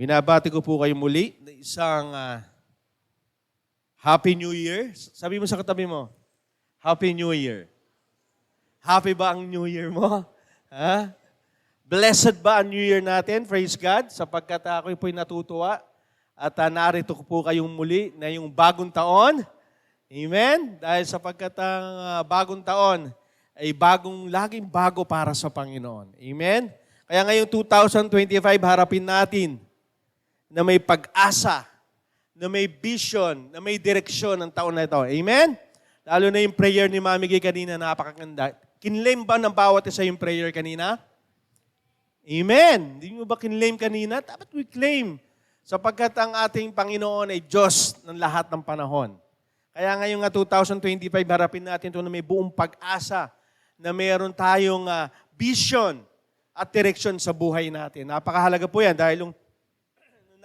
Binabati ko po kayo muli na isang Happy New Year. Sabi mo sa katabi mo, Happy New Year. Happy ba ang New Year mo? Ha? Blessed ba ang New Year natin? Praise God. Sapagkat ako'y po'y natutuwa. At narito ko po kayong muli na yung bagong taon. Amen? Dahil sapagkat ang bagong taon ay laging bago para sa Panginoon. Amen? Kaya ngayong 2025, harapin natin na may pag-asa, na may vision, na may direksyon ng taon na ito. Amen? Lalo na yung prayer ni Mami Gay kanina, napakaganda. Kinlaim ba ng bawat isa yung prayer kanina? Amen. Hindi mo ba kinlaim kanina? Dapat we claim. Sapagkat ang ating Panginoon ay Diyos ng lahat ng panahon. Kaya ngayong 2025, harapin natin ito na may buong pag-asa, na mayroon tayong vision at direksyon sa buhay natin. Napakahalaga po yan dahil nung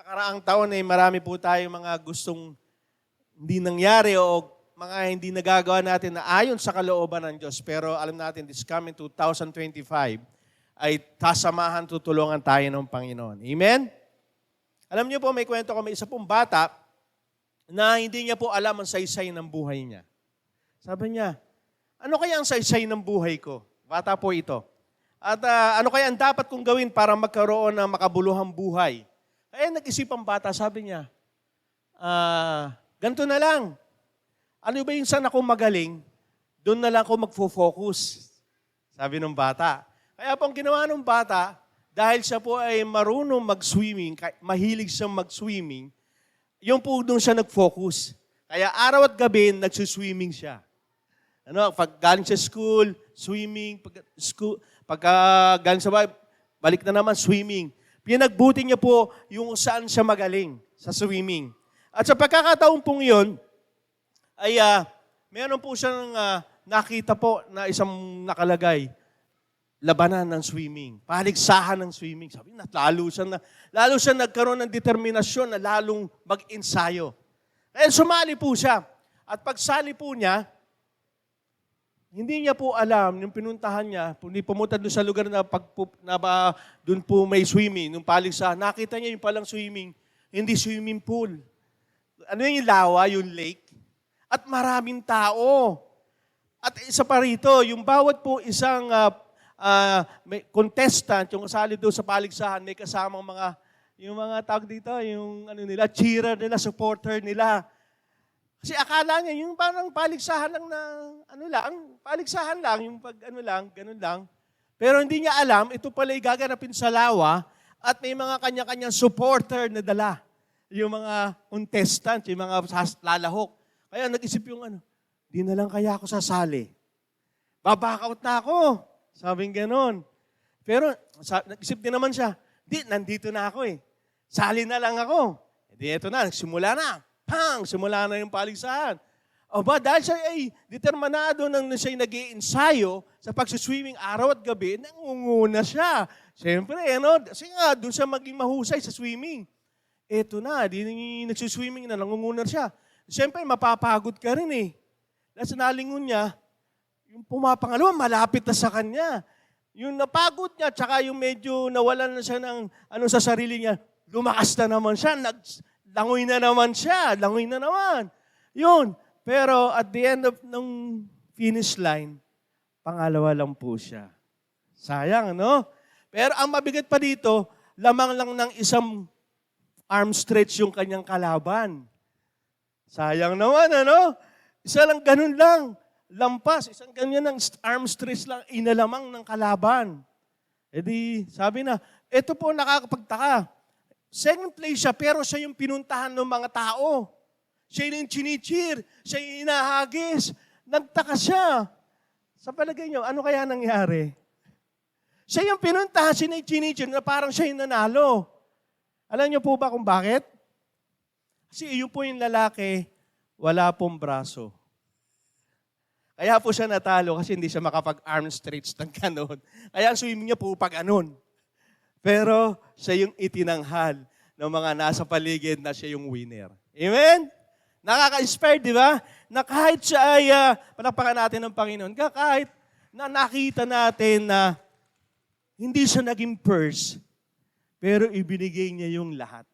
nakaraang taon ay marami po tayong mga gustong hindi nangyari o mga hindi nagagawa natin na ayon sa kalooban ng Diyos. Pero alam natin, this coming 2025 ay tasamahan, tutulungan tayo ng Panginoon. Amen? Alam niyo po, may kwento ko, may isa pong bata na hindi niya po alam ang saysay ng buhay niya. Sabi niya, ano kaya ang saysay ng buhay ko? Bata po ito. At ano kaya ang dapat kong gawin para magkaroon ng makabuluhang buhay? Kaya nag-isip ang bata, sabi niya, ganito na lang. Ano ba yung saan ako magaling? Doon na lang ako magfo-focus. Sabi ng bata. Kaya po ang ginawa ng bata, dahil siya po ay marunong mag-swimming, mahilig siyang mag-swimming, yung po doon siya nag-focus. Kaya araw at gabi, nagsuswimming siya. Pag galing sa school, swimming, pag galing sa bahay, balik na naman, swimming. Pinagbuti niya po yung saan siya magaling sa swimming. At sa pagkakataon pong yun, ay meron po siyang nakita po na isang nakalagay, labanan ng swimming, paligsahan ng swimming. Sabi na, lalo siya nagkaroon ng determinasyon na lalong mag-ensayo. Kaya sumali po siya. At pagsali po niya, hindi niya po alam, yung pinuntahan niya, pumunta doon sa lugar na doon po may swimming, nung paligsahan, nakita niya yung palang swimming, hindi swimming pool. Ano yung lawa, yung lake? At maraming tao. At isa pa rito, yung bawat po isang may contestant, yung kasali doon sa paligsahan, may kasamang yung mga tawag dito, yung cheerer nila, supporter nila. Kasi akala niya, yung parang paligsahan lang na, paligsahan lang, yung ganun lang. Pero hindi niya alam, ito pala gaganapin sa lawa at may mga kanya-kanyang supporter na dala. Yung mga contestant, yung mga lalahok. Kaya nag-isip yung di na lang kaya ako sasali. Babackout na ako. Sabing ganon. Pero nag-isip din naman siya, nandito na ako eh. Sali na lang ako. Ito na, nagsimula na. Simula na yung paligsahan. Dahil siya ay determinado nang siya nag-iensayo sa pagsiswimming araw at gabi, nangunguna siya. Siyempre, kasi nga, doon siya maging mahusay sa swimming. Ito na, nagsiswimming na, nangunguna siya. Siyempre, mapapagod ka rin eh. Dahil sa nalingon niya, yung pumapangalawa, malapit na sa kanya. Yung napagod niya, tsaka yung medyo nawalan na siya ng sa sarili niya, lumakas na naman siya, langoy na naman siya, langoy na naman. Yun. Pero at the end of ng finish line, pangalawa lang po siya. Sayang, no? Pero ang mabigat pa dito, lamang lang ng isang arm stretch yung kanyang kalaban. Sayang naman, Isa lang, ganun lang. Lampas, isang ganyan ng arm stretch lang, inalamang ng kalaban. E di, sabi na, ito po nakakapagtaka. Second place siya, pero siya yung pinuntahan ng mga tao. Siya yung chinichir, siya yung inahagis. Nagtaka siya. Sa palagay niyo, ano kaya nangyari? Siya yung pinuntahan, siya yung chinichir, na parang siya yung nanalo. Alam niyo po ba kung bakit? Kasi yun po yung lalaki, wala pong braso. Kaya po siya natalo kasi hindi siya makapag-arm stretch ng ganon. Kaya ang swimming niya po pag anon. Pero siya yung itinanghal ng mga nasa paligid na siya yung winner. Amen? Nakaka-inspire, di ba? Na kahit siya ay, palakpakan natin ng Panginoon, kahit na nakita natin na hindi siya naging first, pero ibinigay niya yung lahat.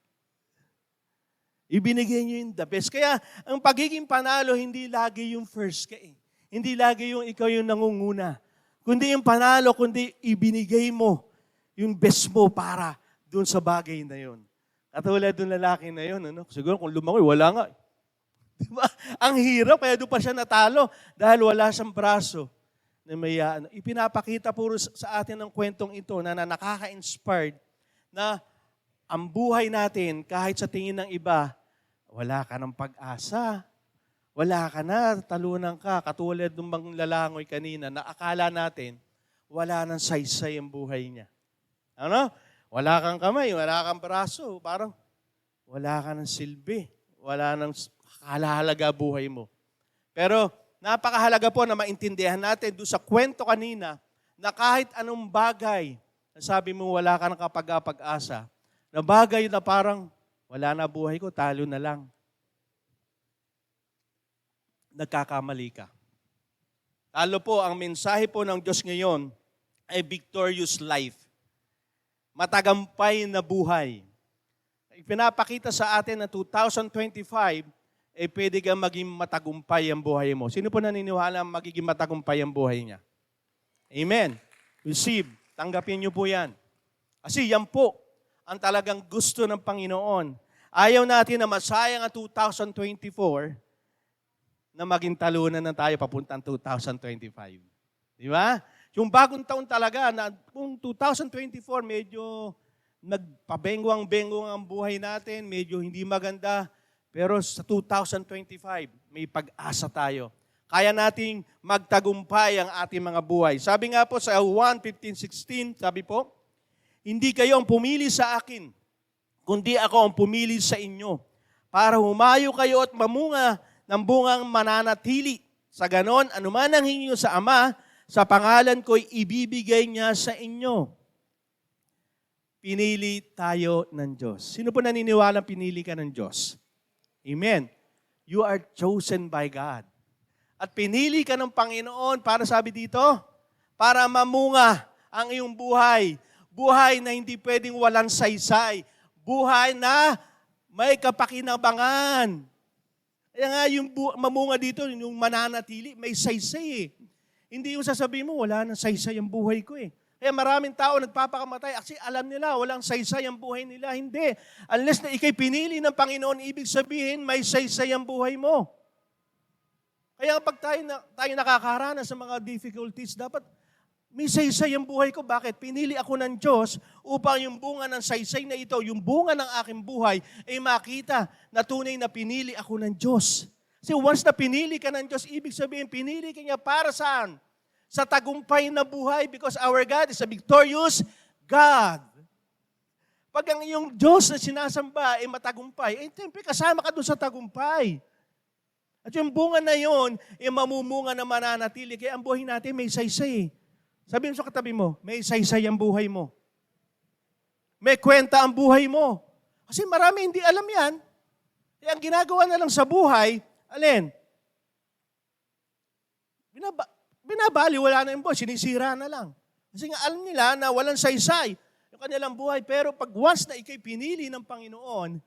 Ibinigay niya yung the best. Kaya ang pagiging panalo, hindi lagi yung first ka eh. Hindi lagi yung ikaw yung nangunguna. Kundi yung panalo, kundi ibinigay mo yung best mo para doon sa bagay na yun. Katulad ng lalaki na yun, ano? Siguro kung lumangoy, wala nga. Diba? Ang hirap, kaya doon pa siya natalo dahil wala siyang braso. Na may, ipinapakita puro sa atin ng kwentong ito na nakaka-inspired na ang buhay natin, kahit sa tingin ng iba, wala ka ng pag-asa. Wala ka na, talunan ka. Katulad ng mga lalangoy kanina na akala natin, wala nang saysay ang buhay niya. Ano? Wala kang kamay, wala kang braso. Parang wala ka ng silbi. Wala nang kahalaga buhay mo. Pero napakahalaga po na maintindihan natin doon sa kwento kanina na kahit anong bagay na sabi mo wala ka ng kapag-asa, na bagay na parang wala na buhay ko, talo na lang. Nagkakamali ka. Talo po, ang mensahe po ng Diyos ngayon ay victorious life. Matagumpay na buhay. Ipinapakita sa atin na 2025, pwede kang maging matagumpay ang buhay mo. Sino po naniniwala magiging matagumpay ang buhay niya? Amen. Receive. Tanggapin niyo po yan. Kasi yan po ang talagang gusto ng Panginoon. Ayaw natin na masayang ang 2024 na maging talunan na tayo papuntang 2025. Di ba? Yung bagong taon talaga, na kung 2024 medyo nagpabengwang-bengwang ang buhay natin, medyo hindi maganda, pero sa 2025, may pag-asa tayo. Kaya nating magtagumpay ang ating mga buhay. Sabi nga po sa 1:15-16, sabi po, hindi kayo ang pumili sa akin, kundi ako ang pumili sa inyo, para humayo kayo at mamunga ng bungang mananatili. Sa ganon, anuman ang hinyo sa Ama, sa pangalan ko'y ibibigay niya sa inyo. Pinili tayo ng Diyos. Sino po naniniwalang pinili ka ng Diyos? Amen. You are chosen by God. At pinili ka ng Panginoon para sabi dito, para mamunga ang iyong buhay. Buhay na hindi pwedeng walang saysay. Buhay na may kapakinabangan. Kaya nga yung mamunga dito, yung mananatili, may saysay eh. Hindi yung sasabihin mo, wala nang saysay ang buhay ko eh. Kaya maraming tao nagpapakamatay. Kasi alam nila, walang saysay ang buhay nila. Hindi. Unless na ikay pinili ng Panginoon, ibig sabihin, may saysay ang buhay mo. Kaya pag tayo nakakaranas sa mga difficulties, dapat may saysay ang buhay ko. Bakit? Pinili ako ng Diyos upang yung bunga ng saysay na ito, yung bunga ng aking buhay, ay makita na tunay na pinili ako ng Diyos. Kasi once na pinili ka ng Diyos, ibig sabihin, pinili ka niya para saan? Sa tagumpay na buhay because our God is a victorious God. Pag ang iyong Diyos na sinasamba ay matagumpay, siyempre kasama ka doon sa tagumpay. At yung bunga na yon, mamumunga na mananatili. Kaya ang buhay natin may saysay. Sabihin mo sa katabi mo, may saysay ang buhay mo. May kwenta ang buhay mo. Kasi marami hindi alam yan. Kaya ang ginagawa na lang sa buhay, alin? Binabali, wala na yung buhay, sinisira na lang. Kasi nga alam nila na walang saysay yung kanilang buhay. Pero pag once na ikay pinili ng Panginoon,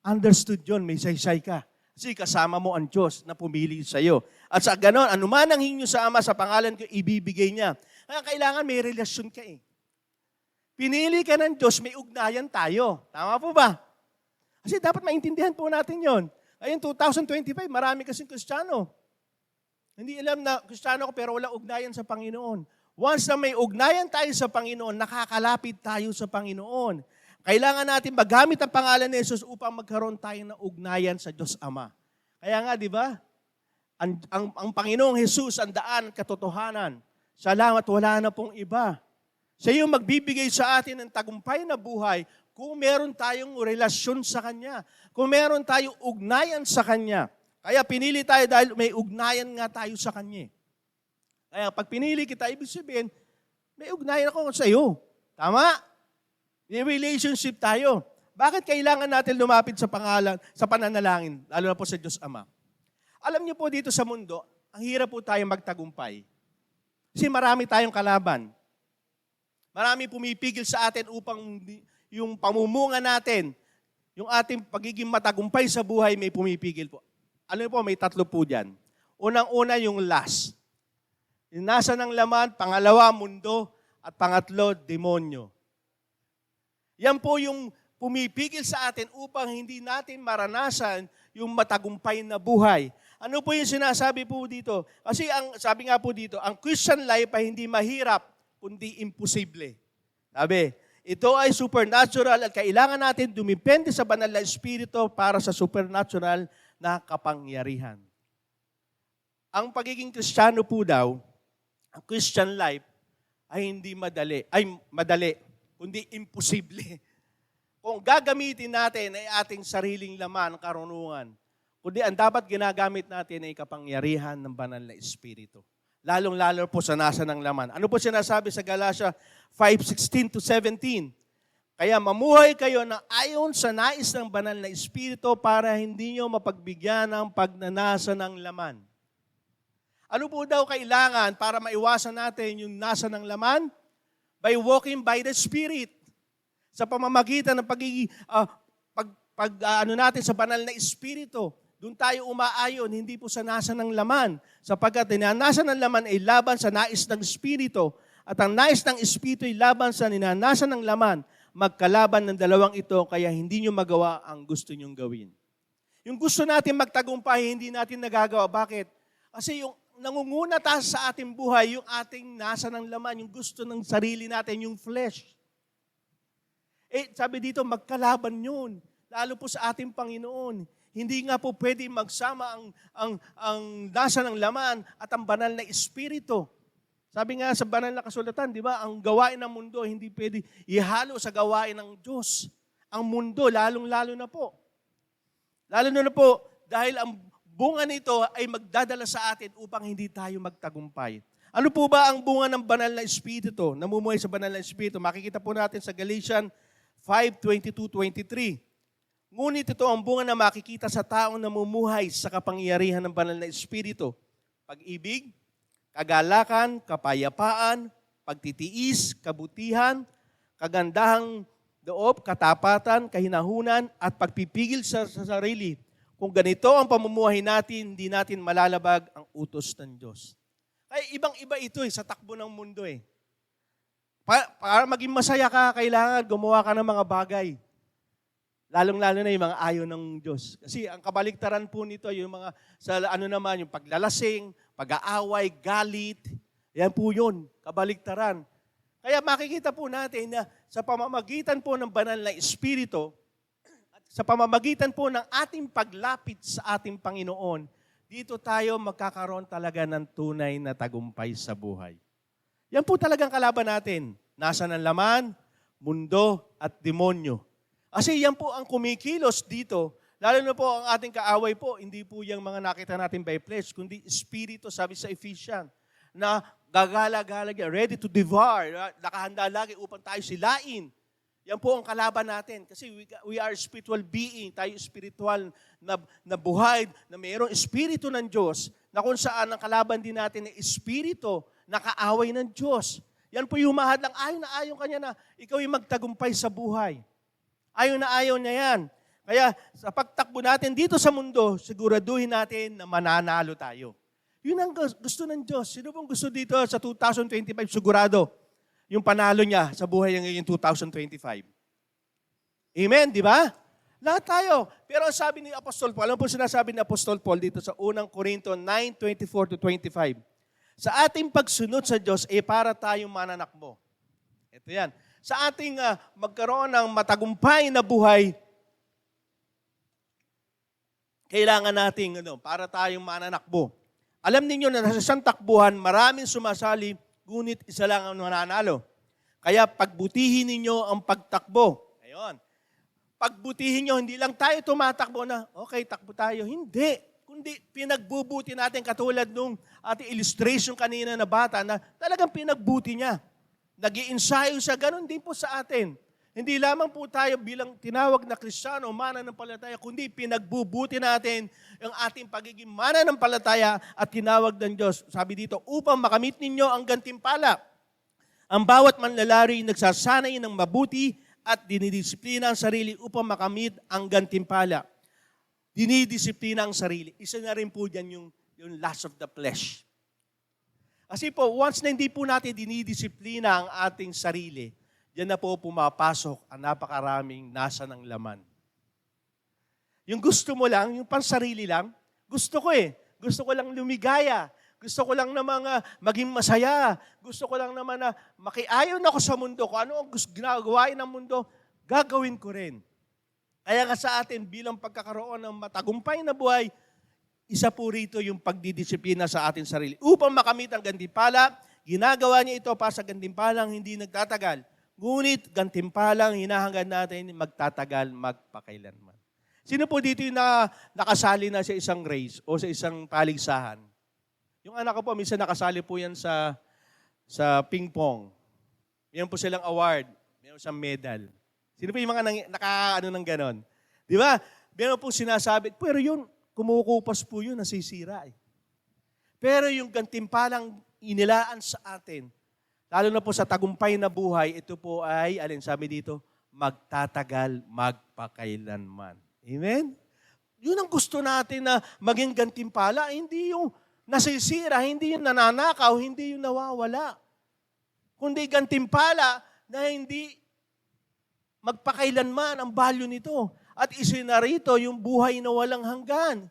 understood yun, may saysay ka. Kasi kasama mo ang Diyos na pumili sa iyo. At sa ganon, anuman ang hinyo sa Ama sa pangalan ko, ibibigay niya. Kaya kailangan may relasyon ka eh. Pinili ka ng Diyos, may ugnayan tayo. Tama po ba? Kasi dapat maintindihan po natin yon. Ayun, 2025, marami kasing Kristiyano. Hindi alam na Kristiyano ko pero wala ugnayan sa Panginoon. Once na may ugnayan tayo sa Panginoon, nakakalapit tayo sa Panginoon. Kailangan natin magamit ang pangalan ni Jesus upang magkaroon tayo ng ugnayan sa Diyos Ama. Kaya nga, di ba? Ang Panginoong Jesus, ang daan, katotohanan. Salamat, wala na pong iba. Siya yung magbibigay sa atin ng tagumpay na buhay kung meron tayong relasyon sa Kanya. Kung meron tayong ugnayan sa Kanya. Kaya pinili tayo dahil may ugnayan nga tayo sa Kanya. Kaya pag pinili kita, ibig sabihin, may ugnayan ako sa iyo. Tama? May relationship tayo. Bakit kailangan natin lumapit sa pangalan, sa pananalangin, lalo na po sa Diyos Ama? Alam niyo po dito sa mundo, ang hirap po tayong magtagumpay. Kasi marami tayong kalaban. Marami pumipigil sa atin upang yung pamumunga natin, yung ating pagiging matagumpay sa buhay, may pumipigil po. Ano po, may tatlo po dyan. Unang-una yung lust. Yung nasa ng laman, pangalawa, mundo, at pangatlo, demonyo. Yan po yung pumipigil sa atin upang hindi natin maranasan yung matagumpay na buhay. Ano po yung sinasabi po dito? Kasi sabi nga po dito, ang Christian life ay hindi mahirap, kundi imposible. Sabi, ito ay supernatural at kailangan natin dumipende sa banal na espiritu para sa supernatural na kapangyarihan. Ang pagiging Kristiyano po daw, ang Christian life ay hindi madali, kundi imposible. Kung gagamitin natin ay ating sariling laman, karunungan, kundi ang dapat ginagamit natin ay kapangyarihan ng banal na espiritu. Lalong-lalo po sa nasa ng laman. Ano po sinasabi sa Galatia 5:16-17? Kaya mamuhay kayo na ayon sa nais ng banal na espiritu para hindi nyo mapagbigyan ng pagnanasa ng laman. Ano po daw kailangan para maiwasan natin yung nasa ng laman? By walking by the Spirit. Sa pamamagitan ng natin sa banal na espiritu. Doon tayo umaayon, hindi po sa nasa ng laman. Sapagkat ninanasa ng laman ay laban sa nais ng espiritu. At ang nais ng espiritu ay laban sa ninanasa ng laman. Magkalaban ng dalawang ito, kaya hindi nyo magawa ang gusto nyong gawin. Yung gusto natin magtagumpay, hindi natin nagagawa. Bakit? Kasi yung nangunguna tayo sa ating buhay, yung ating nasa ng laman, yung gusto ng sarili natin, yung flesh. Sabi dito, magkalaban yun. Lalo po sa ating Panginoon. Hindi nga po pwede magsama ang nasa ng laman at ang banal na espiritu. Sabi nga sa banal na kasulatan, di ba, ang gawain ng mundo hindi pwede ihalo sa gawain ng Diyos. Ang mundo, lalong-lalo na po. Lalo na po, dahil ang bunga nito ay magdadala sa atin upang hindi tayo magtagumpay. Ano po ba ang bunga ng banal na espiritu? Namumuhay sa banal na espiritu. Makikita po natin sa Galatians 5:22-23. Ngunit ito ang bunga na makikita sa taong namumuhay sa kapangyarihan ng banal na espiritu. Pag-ibig, kagalakan, kapayapaan, pagtitiis, kabutihan, kagandahang loob, katapatan, kahinahunan, at pagpipigil sa sarili. Kung ganito ang pamumuhay natin, hindi natin malalabag ang utos ng Diyos. Kaya ibang-iba ito sa takbo ng mundo . Para maging masaya ka, kailangan gumawa ka ng mga bagay. Lalong-lalo na yung mga ayaw ng Diyos. Kasi ang kabaligtaran po nito, yung mga, yung paglalasing, pag-aaway, galit, yan po yun, kabaligtaran. Kaya makikita po natin na sa pamamagitan po ng banal na espiritu, at sa pamamagitan po ng ating paglapit sa ating Panginoon, dito tayo magkakaroon talaga ng tunay na tagumpay sa buhay. Yan po talagang kalaban natin. Nasa ng laman, mundo, at demonyo. Kasi yan po ang kumikilos dito. Lalo na po ang ating kaaway po, hindi po yung mga nakita natin by flesh, kundi espiritu, sabi sa Ephesians, na gagala-gala, ready to devour, nakahanda lagi upang tayo silain. Yan po ang kalaban natin. Kasi we are spiritual being, tayo spiritual na buhay, na mayroong espiritu ng Diyos, na kung saan ang kalaban din natin ay espiritu na kaaway ng Diyos. Yan po yung mahadlang ayon kanya na ikaw yung magtagumpay sa buhay. Ayaw na ayaw niya yan. Kaya sa pagtakbo natin dito sa mundo, siguraduhin natin na mananalo tayo. Yun ang gusto ng Diyos. Sino pong gusto dito sa 2025 sigurado? Yung panalo niya sa buhay niya ngayong 2025. Amen, di ba? Lahat tayo. Pero sabi ni Apostol Paul, alam po sinasabi ni Apostol Paul dito sa 1 Corinto 9:24-25. Sa ating pagsunod sa Diyos, para tayong mananakbo. Ito yan. Sa ating magkaroon ng matagumpay na buhay, kailangan nating para tayong mananakbo. Alam niyo na sa isang takbuhan, maraming sumasali, ngunit isa lang ang mananalo. Kaya pagbutihin ninyo ang pagtakbo. Ayun. Pagbutihin nyo, hindi lang tayo tumatakbo na, okay, takbo tayo. Hindi. Kundi pinagbubuti natin katulad nung ating illustration kanina na bata na talagang pinagbuti niya. Nag-iinsayo siya, ganun din po sa atin. Hindi lamang po tayo bilang tinawag na Kristiyano, mananampalataya, kundi pinagbubuti natin ang ating pagiging mananampalataya at tinawag ng Diyos. Sabi dito, upang makamit ninyo ang gantimpala. Ang bawat manlalari nagsasanay ng mabuti at dinidisiplina ang sarili upang makamit ang gantimpala. Dinidisiplina ang sarili. Isa na rin po dyan yung lust of the flesh. Kasi po, once na hindi po natin dinidisiplina ang ating sarili, diyan na po pumapasok ang napakaraming nasa ng laman. Yung gusto mo lang, yung pansarili lang, gusto ko eh. Gusto ko lang lumigaya. Gusto ko lang na maging masaya. Gusto ko lang naman na makiayon ako sa mundo. Kung ano ang ginagawain ng mundo, gagawin ko rin. Kaya nga sa atin bilang pagkakaroon ng matagumpay na buhay, isa po rito yung pagdidisiplina sa ating sarili. Upang makamit ang gantimpala, ginagawa niya ito para sa gantimpalang hindi nagtatagal. Ngunit gantimpalang hinahangad natin magtatagal, magpakailanman. Sino po dito yung nakasali na sa isang race o sa isang paligsahan? Yung anak ko po, minsan nakasali po yan sa ping pong. Meron po silang award, meron siyang medal. Sino po yung mga nakaano ng ganon? Di ba? Meron po sinasabi, pero yun, kumukupas po yun, nasisira eh. Pero yung gantimpalang inilaan sa atin, lalo na po sa tagumpay na buhay, ito po ay, alin sabi dito, magtatagal, magpakailanman. Amen? Yun ang gusto natin na maging gantimpala, hindi yung nasisira, hindi yung nananakaw, hindi yung nawawala. Kundi gantimpala na hindi magpakailanman ang value nito. At isinarito yung buhay na walang hanggan.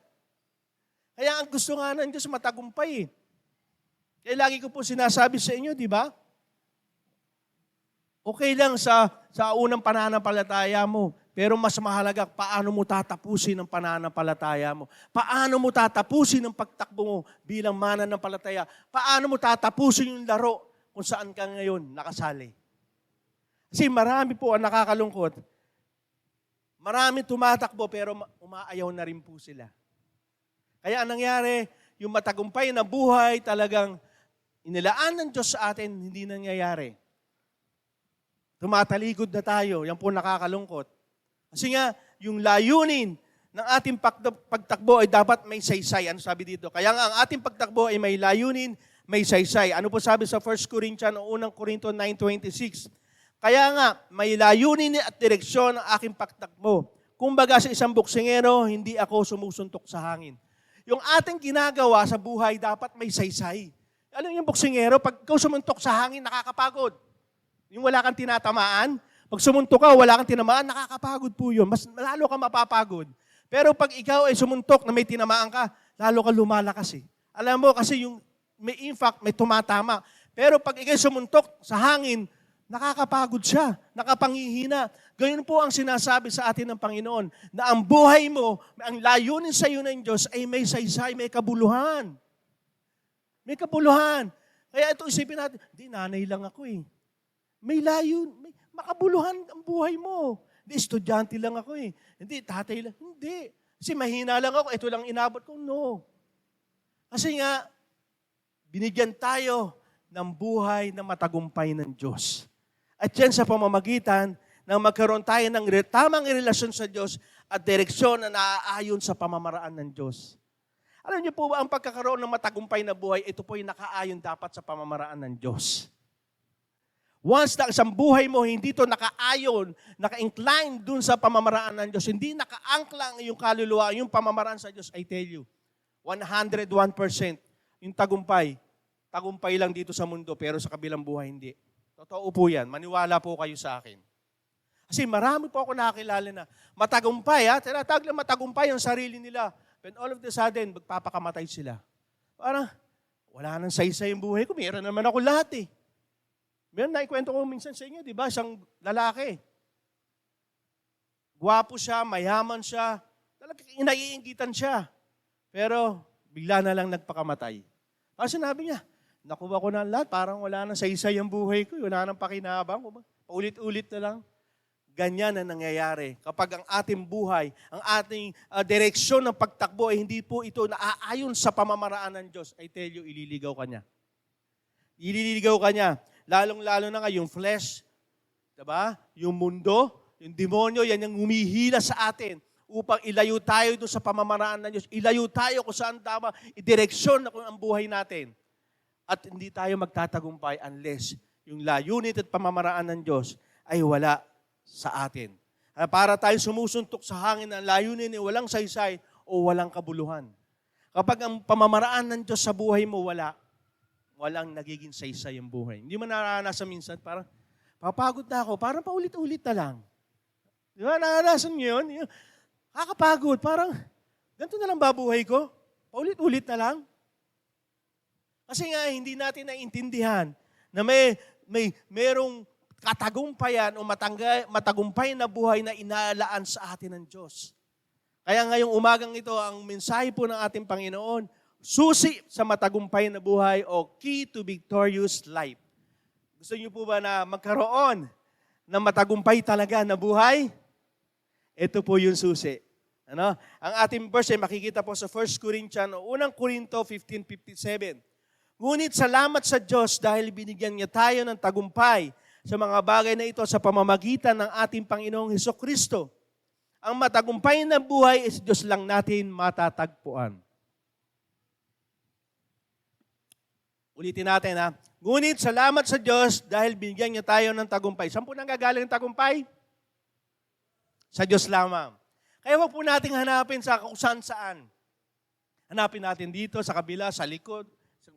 Kaya ang gusto nga ng Diyos matagumpay. Kaya lagi ko po sinasabi sa inyo, di ba? Okay lang sa unang pananampalataya mo, pero mas mahalaga paano mo tatapusin ang pananampalataya mo. Paano mo tatapusin ang pagtakbo mo bilang mananampalataya. Paano mo tatapusin yung laro kung saan ka ngayon nakasali. Kasi marami po ang nakakalungkot. Marami tumatakbo pero umaayaw na rin po sila. Kaya ang nangyari, yung matagumpay na buhay talagang inilaan ng Diyos sa atin, hindi nangyayari. Tumatalikod na tayo, yan po nakakalungkot. Kasi nga, yung layunin ng ating pagtakbo ay dapat may saysay. Ano sabi dito? Kaya nga ang ating pagtakbo ay may layunin, may saysay. Ano po sabi sa 1 Corinthians o 1 Corinto 9:26? Kaya nga, may layunin at direksyon ang aking pagtakbo. Kumbaga sa isang boksingero, hindi ako sumusuntok sa hangin. Yung ating ginagawa sa buhay, dapat may saysay. Alam yung boksingero, pag ikaw sumuntok sa hangin, nakakapagod. Yung wala kang tinatamaan, pag sumuntok ka, wala kang tinamaan, nakakapagod po yun. Mas lalo ka mapapagod. Pero pag ikaw ay sumuntok na may tinamaan ka, lalo ka lumalakas eh. Alam mo, kasi yung may impact, may tumatama. Pero pag ikaw sumuntok sa hangin, nakakapagod siya, nakapangihina. Ganyan po ang sinasabi sa atin ng Panginoon, na ang buhay mo, ang layunin sa iyo ng Diyos ay may saysay, may kabuluhan. May kabuluhan. Kaya ito isipin natin, di nanay lang ako eh. May layon, may makabuluhan ang buhay mo. Hindi, estudyante lang ako eh. Hindi, tatay lang. Hindi. Kasi mahina lang ako, ito lang inabot ko. No. Kasi nga, binigyan tayo ng buhay na matagumpay ng Diyos. At yan sa pamamagitan ng magkaroon tayo ng tamang relasyon sa Diyos at direksyon na naaayon sa pamamaraan ng Diyos. Alam niyo po ba, ang pagkakaroon ng matagumpay na buhay, ito po yung nakaayon dapat sa pamamaraan ng Diyos. Once na isang buhay mo, hindi ito nakaayon, naka-incline dun sa pamamaraan ng Diyos, hindi nakaangklang yung kaluluwa, yung pamamaraan sa Diyos, I tell you, 101% yung tagumpay lang dito sa mundo, pero sa kabilang buhay, hindi. Totoo po yan. Maniwala po kayo sa akin. Kasi marami po ako nakakilala na matagumpay, tinatawag lang matagumpay ang sarili nila. When all of the sudden, magpapakamatay sila. Parang, wala nang saysay yung buhay ko. Meron naman ako lahat eh. Meron na ikwento ko minsan sa inyo, di ba? Isang lalaki. Gwapo siya, mayaman siya. Talagang inaiinggitan siya. Pero, bigla na lang nagpakamatay. Kasi sinabi niya, nakuha ko na lahat, parang wala nang saysay ang buhay ko, wala nang pakinabang. Paulit-ulit na lang. Ganyan ang nangyayari. Kapag ang ating buhay, ang ating direksyon ng pagtakbo ay hindi po ito naaayon sa pamamaraan ng Diyos, I tell you, ililigaw ka niya. Ililigaw ka niya. Lalong-lalo na nga yung flesh, diba? Yung mundo, yung demonyo, yan yung humihila sa atin upang ilayo tayo doon sa pamamaraan ng Diyos. Ilayo tayo kung saan tama, idireksyon na kung ang buhay natin. At hindi tayo magtatagumpay unless yung layunit at pamamaraan ng Diyos ay wala sa atin. Para tayo sumusuntok sa hangin na layunin ni walang saysay o walang kabuluhan. Kapag ang pamamaraan ng Diyos sa buhay mo walang nagiging saysay ang buhay. Hindi mo naranasan minsan, parang papagod na ako, parang paulit-ulit na lang. Di ba, naranasan nyo yun? Kakapagod, parang ganito na lang babuhay ko? Paulit-ulit na lang? Kasi nga, hindi natin naiintindihan na merong katagumpayan o matagumpay na buhay na inaalaan sa atin ng Diyos. Kaya ngayong umagang ito, ang mensahe po ng ating Panginoon, susi sa matagumpay na buhay o key to victorious life. Gusto niyo po ba na magkaroon ng matagumpay talaga na buhay? Ito po yung susi. Ano? Ang ating verse ay makikita po sa 1 Corinthians o 1 Corinto 15:57. Ngunit salamat sa Diyos dahil binigyan niya tayo ng tagumpay sa mga bagay na ito sa pamamagitan ng ating Panginoong Hesukristo. Ang matagumpay na buhay is Diyos lang natin matatagpuan. Ulitin natin ha. Ngunit salamat sa Diyos dahil binigyan niya tayo ng tagumpay. Saan po nanggagaling ang tagumpay? Sa Diyos lamang. Kaya wag po nating hanapin sa kung saan. Hanapin natin dito, sa kabila, sa likod,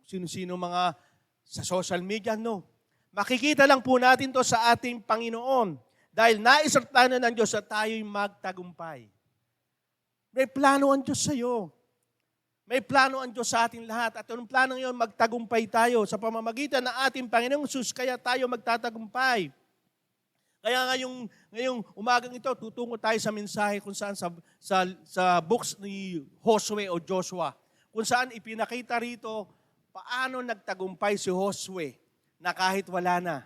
sino-sino mga sa social media, no. Makikita lang po natin to sa ating Panginoon dahil naisang plano ng Diyos na tayo'y magtagumpay. May plano ang Diyos sa iyo. May plano ang Diyos sa ating lahat. At anong plano yun? Magtagumpay tayo sa pamamagitan ng ating Panginoong Jesus, kaya tayo magtatagumpay. Kaya ngayong umagang ito, tutungo tayo sa mensahe kung saan sa books ni Josue o Joshua, kung saan ipinakita rito paano nagtagumpay si Josue na kahit wala na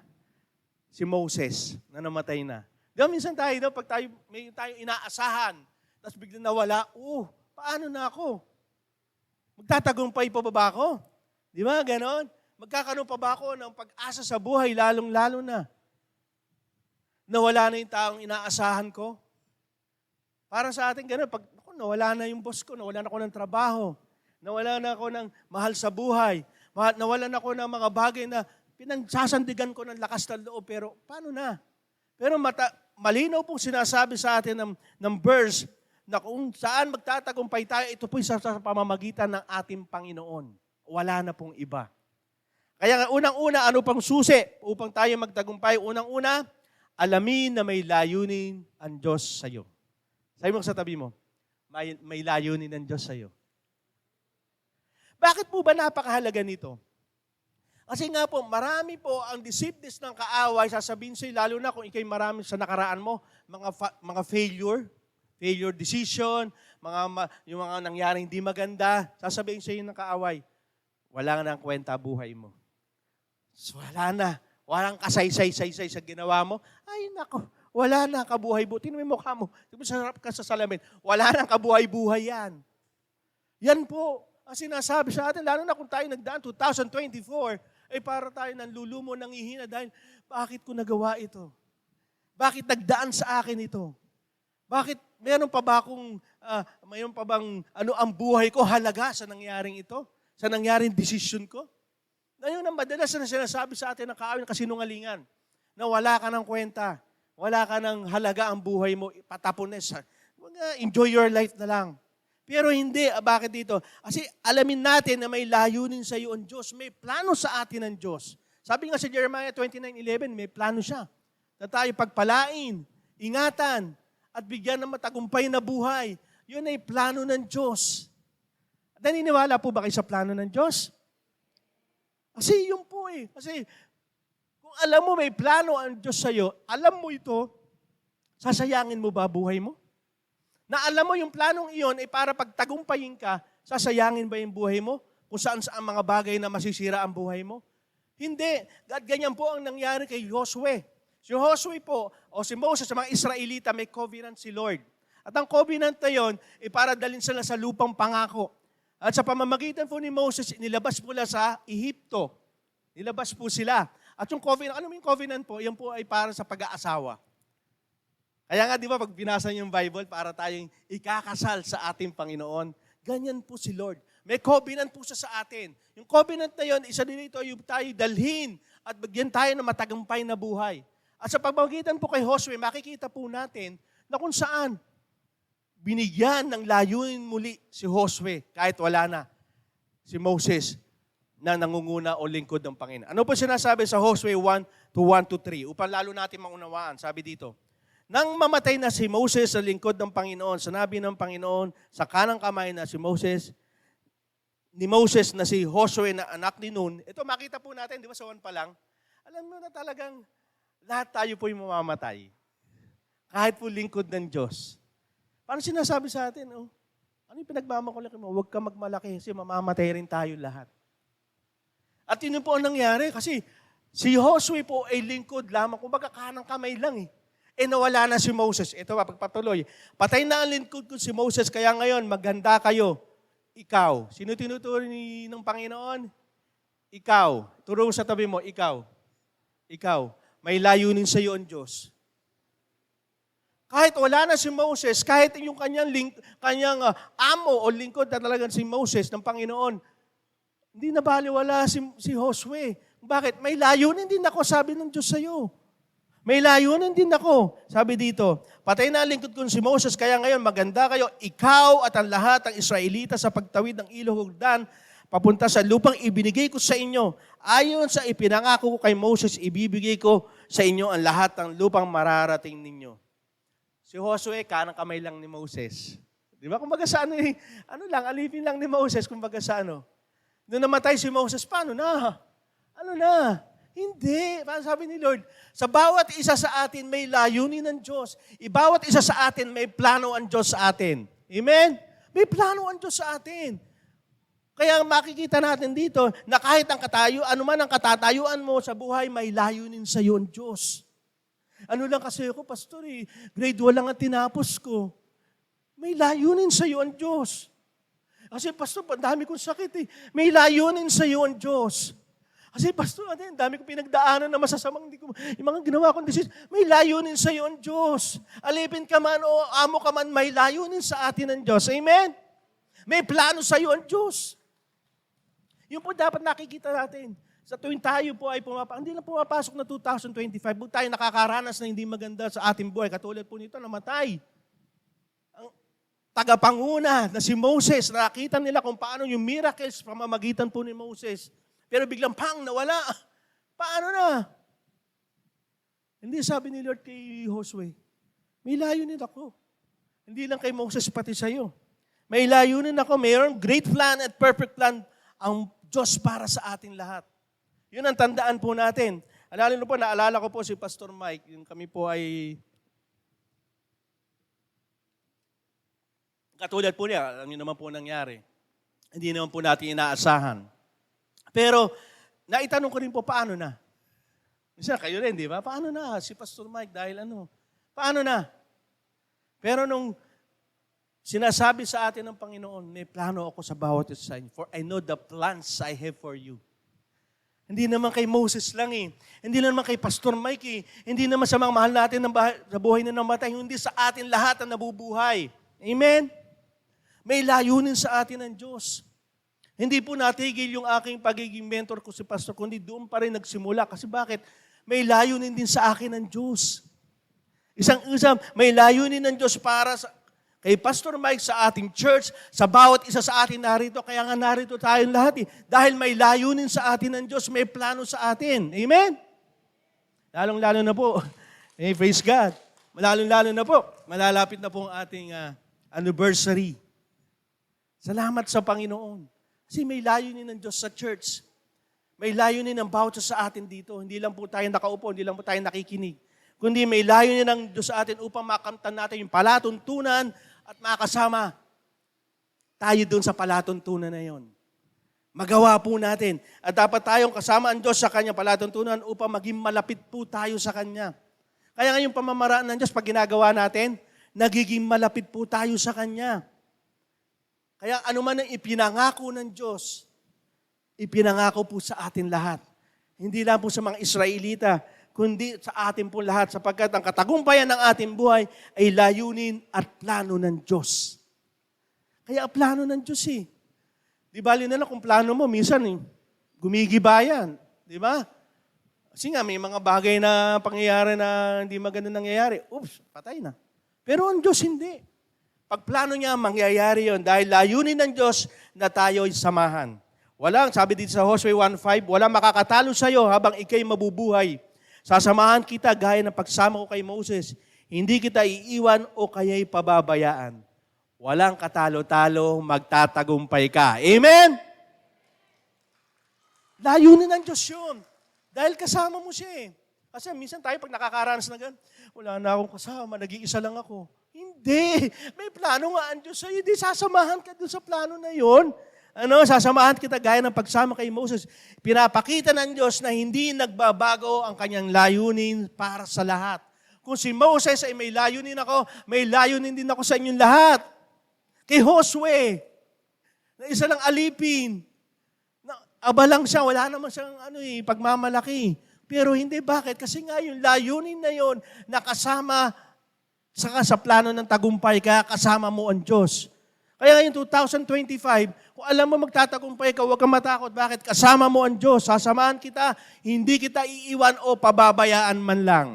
si Moses na namatay na. Di ba minsan tayo, pag may tayo inaasahan, tapos biglang nawala, paano na ako? Magtatagumpay pa ba ako? Di ba, ganon? Magkakaroon pa ba ako ng pag-asa sa buhay, lalong-lalo na? Nawala na yung taong inaasahan ko? Para sa atin, ganon, pag nawala na yung boss ko, nawala na ako ng trabaho, nawala na ako ng mahal sa buhay, nawala na ako ng mga bagay na pinagsasandigan ko ng lakas ng loob, pero paano na? Pero malinaw pong sinasabi sa atin ng verse na kung saan magtatagumpay tayo, ito po sa pamamagitan ng ating Panginoon. Wala na pong iba. Kaya unang-una, ano pang susi upang tayo magtagumpay? Unang-una, alamin na may layunin ang Diyos sa iyo. Sabi mo sa tabi mo, may layunin ang Diyos sa iyo. Bakit po ba napakahalaga nito? Kasi nga po, marami po ang deceitfulness ng kaaway, sasabihin sa'yo, lalo na kung ikay marami sa nakaraan mo, mga failure decision, yung mga nangyaring hindi maganda, sasabihin sa'yo ng kaaway, wala na ang kwenta buhay mo. So, wala na. Walang kasaysay-saysay sa ginawa mo. Ay, nako, wala na kabuhay buhay. Tingnan mo yung mukha mo. Tingnan mo sarap ka sa salamin. Wala na kabuhay-buhay yan. Yan po. Ang sinasabi sa atin, lalo na kung tayo nagdaan 2024, ay para tayo nanlulumo, nangihina dahil bakit ko nagawa ito? Bakit nagdaan sa akin ito? Bakit mayroon pa bang ang buhay ko halaga sa nangyaring ito? Sa nangyaring desisyon ko? Ngayon ang madalas na sinasabi sa atin ng kaaway ng kasinungalingan na wala ka ng kwenta, wala ka ng halaga ang buhay mo, patapunes. Enjoy your life na lang. Pero hindi, bakit dito? Kasi alamin natin na may layunin sa iyo ang Diyos. May plano sa atin ang Diyos. Sabi nga sa Jeremiah 29:11, may plano siya. Na tayo pagpalain, ingatan, at bigyan ng matagumpay na buhay. Yun ay plano ng Diyos. Naniniwala po ba kayo sa plano ng Diyos? Kasi yun po eh. Kasi kung alam mo may plano ang Diyos sa iyo, alam mo ito, sasayangin mo ba buhay mo? Na alam mo yung planong iyon ay para pagtagumpayin ka, sasayangin ba yung buhay mo? Kung saan ang mga bagay na masisira ang buhay mo? Hindi. Ganyan po ang nangyari kay Josue. Si Josue po, o si Moses, sa mga Israelita, may covenant si Lord. At ang covenant na yon ay para dalhin sila sa lupang pangako. At sa pamamagitan po ni Moses, nilabas po sila sa Ehipto. Nilabas po sila. At yung covenant, ano yung covenant po? Yan po ay para sa pag-aasawa. Kaya nga, di ba, pag binasa niyo yung Bible, para tayong ikakasal sa ating Panginoon, ganyan po si Lord. May covenant po siya sa atin. Yung covenant na yon, isa din ito, yung tayo dalhin at bigyan tayo ng matagumpay na buhay. At sa pagpapagitan po kay Josue, makikita po natin na kung saan binigyan ng layunin muli si Josue kahit wala na si Moses na nangunguna o lingkod ng Panginoon. Ano po sinasabi sa Josue 1:1-3? Upang lalo natin maunawaan, sabi dito, nang mamatay na si Moses sa lingkod ng Panginoon, sinabi ng Panginoon sa kanang kamay na ni Moses na si Josue na anak ni Nun. Ito makita po natin, di ba sa 1 pa lang, alam mo na talagang lahat tayo po yung mamamatay. Kahit po lingkod ng Diyos. Paano sinasabi sa atin? Oh, ano yung pinagmamakulaki mo? Huwag ka magmalaki kasi mamamatay rin tayo lahat. At yun po ang nangyari kasi si Josue po ay lingkod lamang. Kumbaga kanang kamay lang eh. Nawala na si Moses. Ito pa, pagpatuloy. Patay na ang lingkod ko si Moses, kaya ngayon maganda kayo. Ikaw. Sino tinuturo ng Panginoon? Ikaw. Turo sa tabi mo, ikaw. Ikaw. May layunin sa iyo ang Diyos. Kahit wala na si Moses, kahit yung kanyang amo o lingkod na talagang si Moses ng Panginoon, hindi na baliwala si Josue. Bakit? May layunin din ako, sabi ng Diyos sa iyo. May layunin din ako. Sabi dito, patay na ang lingkod ko si Moses, kaya ngayon maganda kayo, ikaw at ang lahat ng Israelita sa pagtawid ng ilog Jordan, papunta sa lupang ibinigay ko sa inyo. Ayon sa ipinangako ko kay Moses, ibibigay ko sa inyo ang lahat ng lupang mararating ninyo. Si Josue, kanang kamay lang ni Moses. Di ba? Kumbaga sa alipin lang ni Moses, kumbaga sa ano. Nung namatay si Moses, paano na? Ano na? Hindi. Paano sabi ni Lord? Sa bawat isa sa atin may layunin ng Diyos. Bawat isa sa atin may plano ang Diyos sa atin. Amen? May plano ang Diyos sa atin. Kaya makikita natin dito na kahit anuman ang katatayuan mo sa buhay, may layunin sa iyo ang Diyos. Ano lang kasi ako, Pastor, grade 1 lang ang tinapos ko. May layunin sa iyo ang Diyos. Kasi, Pastor, ang dami kong sakit eh. May layunin sa iyo ang Diyos. Kasi, Pastor, ang dami kong pinagdaanan na masasamang yung mga ginawa kong decision. May layunin sa iyo ang Diyos. Alipin ka man o amo ka man, may layunin sa atin ang Diyos. Amen? May plano sa iyo ang Diyos. Yun po dapat nakikita natin. Sa tuwing tayo po ay hindi na pumapasok na 2025, kung tayo nakakaranas na hindi maganda sa ating buhay. Katulad po nito, namatay. Ang tagapanguna na si Moses, nakita nila kung paano yung miracles pamamagitan po ni Moses. Pero biglang nawala. Paano na? Hindi sabi ni Lord kay Josue, may layunin ako. Hindi lang kay Moses, pati sa'yo. May layunin ako. Mayroong great plan at perfect plan ang Diyos para sa ating lahat. Yun ang tandaan po natin. Naalala ko po si Pastor Mike, yung kami po ay katulad po niya, alam niyo naman po nangyari. Hindi naman po natin inaasahan. Pero, naitanong ko rin po, paano na? Minsan, kayo rin, di ba? Paano na? Si Pastor Mike, dahil paano na? Pero nung sinasabi sa atin ng Panginoon, may plano ako sa bawat isa. For I know the plans I have for you. Hindi naman kay Moses lang eh. Hindi naman kay Pastor Mike eh. Hindi naman sa mga mahal natin sa buhay na namatay. Hindi sa atin lahat ang nabubuhay. Amen? May layunin sa atin ng Diyos. Hindi po natigil yung aking pagiging mentor ko si Pastor, kundi doon pa rin nagsimula. Kasi bakit? May layunin din sa akin ng Diyos. Isang may layunin ng Diyos para kay Pastor Mike sa ating church, sa bawat isa sa atin narito. Kaya nga narito tayong lahat eh. Dahil may layunin sa atin ng Diyos, may plano sa atin. Amen? Lalong-lalo na po. Praise God. Lalong-lalo na po. Malalapit na po ang ating anniversary. Salamat sa Panginoon. Kasi may layunin ng Diyos sa church. May layunin ng bawat sa atin dito. Hindi lang po tayo nakaupo, hindi lang po tayo nakikinig. Kundi may layunin ng Diyos sa atin upang makamtan natin yung palatuntunan at makasama tayo doon sa palatuntunan na yon. Magawa po natin. At dapat tayong kasama ang Diyos sa kanyang palatuntunan upang maging malapit po tayo sa Kanya. Kaya ngayong pamamaraan ng Diyos, pag ginagawa natin, nagiging malapit po tayo sa Kanya. Kaya anuman ang ipinangako ng Diyos, ipinangako po sa atin lahat. Hindi lang po sa mga Israelita, kundi sa atin po lahat, sapagkat ang katagumpayan ng ating buhay ay layunin at plano ng Diyos. Kaya ang plano ng Diyos eh. Di bali na lang kung plano mo, minsan gumigiba yan. Di ba? Kasi nga, may mga bagay na pangyayari na hindi maganda nangyayari. Oops, patay na. Pero ang Diyos hindi. Pag plano niya, mangyayari yon dahil layunin ng Diyos na tayo'y samahan. Walang, sabi dito sa Joshua 1:5, walang makakatalo sa iyo habang ikay mabubuhay. Sasamahan kita gaya ng pagsama ko kay Moses. Hindi kita iiwan o kaya'y pababayaan. Walang katalo-talo, magtatagumpay ka. Amen? Layunin ng Diyos yun. Dahil kasama mo siya eh. Kasi minsan tayo pag nakakaranas na gan, wala na akong kasama, nag-iisa lang ako. Hindi. May plano nga ang Diyos sa'yo. Hindi sasamahan ka doon sa plano na yon. Sasamahan kita gaya ng pagsama kay Moses. Pinapakita ng Diyos na hindi nagbabago ang kanyang layunin para sa lahat. Kung si Moses ay may layunin ako, may layunin din ako sa inyong lahat. Kay Josue, na isa lang alipin, na abalang siya, wala naman siyang pagmamalaki. Pero hindi, bakit? Kasi nga yung layunin na yon, nakasama sa plano ng tagumpay, kaya kasama mo ang Diyos. Kaya ngayon 2025, kung alam mo magtatagumpay ka, huwag kang matakot. Bakit? Kasama mo ang Diyos, sasamahan kita, hindi kita iiwan o pababayaan man lang.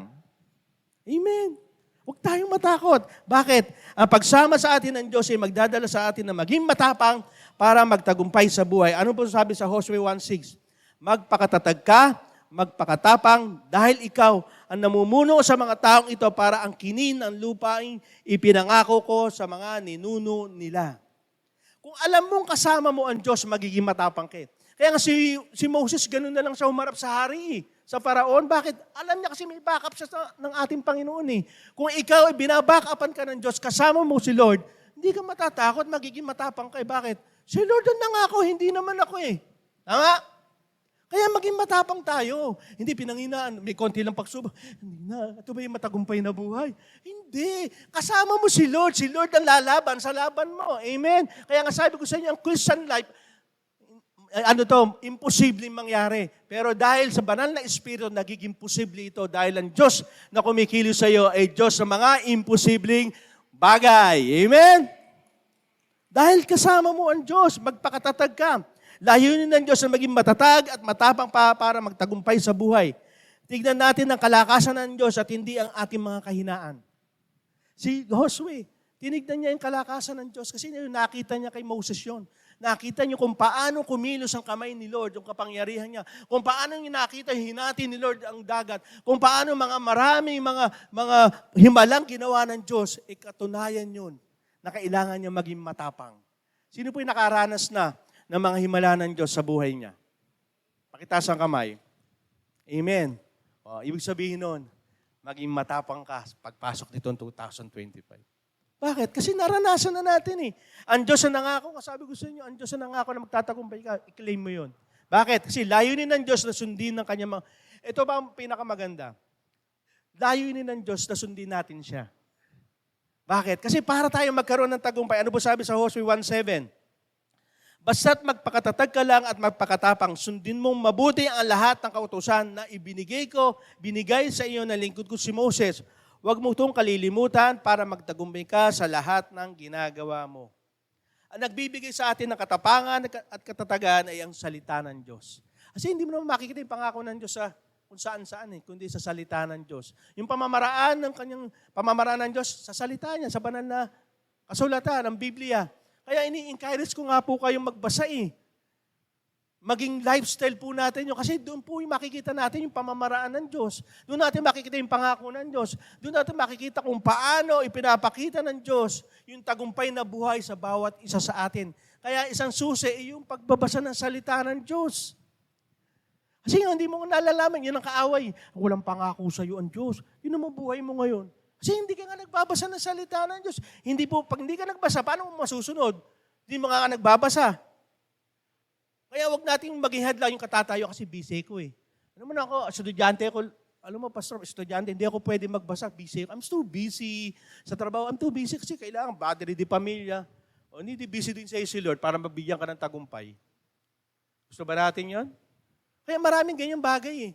Amen. Huwag tayong matakot. Bakit? Ang pagsama sa atin ng Diyos ay magdadala sa atin na maging matapang para magtagumpay sa buhay. Ano po sabi sa Joshua 1:6? Magpakatatag ka, magpakatapang, dahil ikaw ang namumuno sa mga taong ito para ang kinin ng lupaing ipinangako ko sa mga ninuno nila. Kung alam mong kasama mo ang Diyos, magiging matapang ka. Kaya nga si Moses, ganun na lang siya humarap sa hari, sa Faraon. Bakit? Alam niya kasi may backup siya ng ating Panginoon eh. Kung ikaw ay binabackupan ka ng Diyos, kasama mo si Lord, hindi ka matatakot, magiging matapang ka. Bakit? Si Lord ang nangako, hindi naman ako eh. Tama? Kaya maging matapang tayo. Hindi pinanginaan, may konti lang pagsubok. Hindi na, ito ba yung matagumpay na buhay? Hindi. Kasama mo si Lord. Si Lord ang lalaban sa laban mo. Amen? Kaya nga sabi ko sa inyo, ang Christian life, imposibleng mangyari. Pero dahil sa banal na Espiritu, nagiging posible ito. Dahil ang Diyos na kumikilos sa iyo ay Diyos sa mga imposibleng bagay. Amen? Dahil kasama mo ang Diyos, magpakatatag ka. Layunin ng Diyos na maging matatag at matapang para magtagumpay sa buhay. Tignan natin ang kalakasan ng Diyos at hindi ang ating mga kahinaan. Si Josue, tinignan niya yung kalakasan ng Diyos kasi nakita niya kay Moses yon. Nakita niyo kung paano kumilos ang kamay ni Lord, yung kapangyarihan niya. Kung paano niya nakita yung hinati ni Lord ang dagat. Kung paano maraming mga himalang ginawa ng Diyos, katunayan yun na kailangan niya maging matapang. Sino po yung nakaranas na ng mga himala ng Diyos sa buhay niya? Pakitaas ang kamay. Amen. Ibig sabihin nun, maging matapang ka pagpasok nitong 2025. Bakit? Kasi naranasan na natin eh. Ang Diyos na nangako, sabi ko sa inyo, ang Diyos na nangako na magtatagumpay ka, i-claim mo yun. Bakit? Kasi layunin ng Diyos na sundin ng kanyang mga... Ito ba ang pinakamaganda? Layunin ng Diyos na sundin natin siya. Bakit? Kasi para tayo magkaroon ng tagumpay, ano po sabi sa Joshua 1:7? Basta't magpakatatag ka lang at magpakatapang, sundin mong mabuti ang lahat ng kautusan na binigay sa iyo na lingkod ko si Moses. Huwag mo itong kalilimutan para magtagumpay ka sa lahat ng ginagawa mo. Ang nagbibigay sa atin ng katapangan at katatagan ay ang salita ng Diyos. Kasi hindi mo naman makikita yung pangako ng Diyos sa kung saan-saan kundi sa salita ng Diyos. Yung pamamaraan ng Diyos sa salita niya, sa banal na kasulatan ng Biblia. Kaya ini-encourage ko nga po kayong magbasa eh. Maging lifestyle po natin yun. Kasi doon po yung makikita natin yung pamamaraan ng Diyos. Doon natin makikita yung pangako ng Diyos. Doon natin makikita kung paano ipinapakita ng Diyos yung tagumpay na buhay sa bawat isa sa atin. Kaya isang susi ay yung pagbabasa ng salita ng Diyos. Kasi hindi mo nalalaman, yun ang kaaway. Walang pangako sa iyo ang Diyos. Yun ang buhay mo ngayon. Kasi hindi ka nga nagbabasa ng salita ng Diyos. Pag hindi ka nagbasa, paano mo masusunod? Hindi mo nga nagbabasa. Kaya wag nating maging headline yung katatayo kasi busy ko eh. Ano mo na ako, estudyante ko, alam mo, pastor, estudyante, hindi ako pwede magbasa, busy. I'm too busy sa trabaho. I'm too busy kasi kailangan battery di pamilya. O hindi busy din sa si Lord para mabigyan ka ng tagumpay. Gusto ba natin yon? Kaya maraming ganyang bagay eh.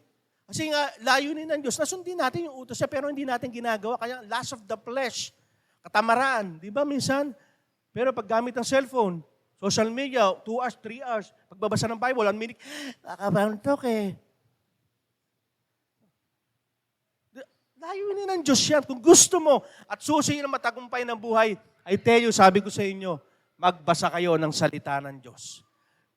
Kasi nga, layunin ng Diyos, nasundin natin yung utos niya, pero hindi natin ginagawa. Kaya lust of the flesh, katamaran. Di ba minsan? Pero pag gamit ng cellphone, social media, 2 hours, 3 hours, pagbabasa ng Bible, 1 minute, nakabantok eh. Layunin ng Diyos yan. Kung gusto mo at susi ng matagumpay ng buhay, I tell you, sabi ko sa inyo, magbasa kayo ng salita ng Diyos.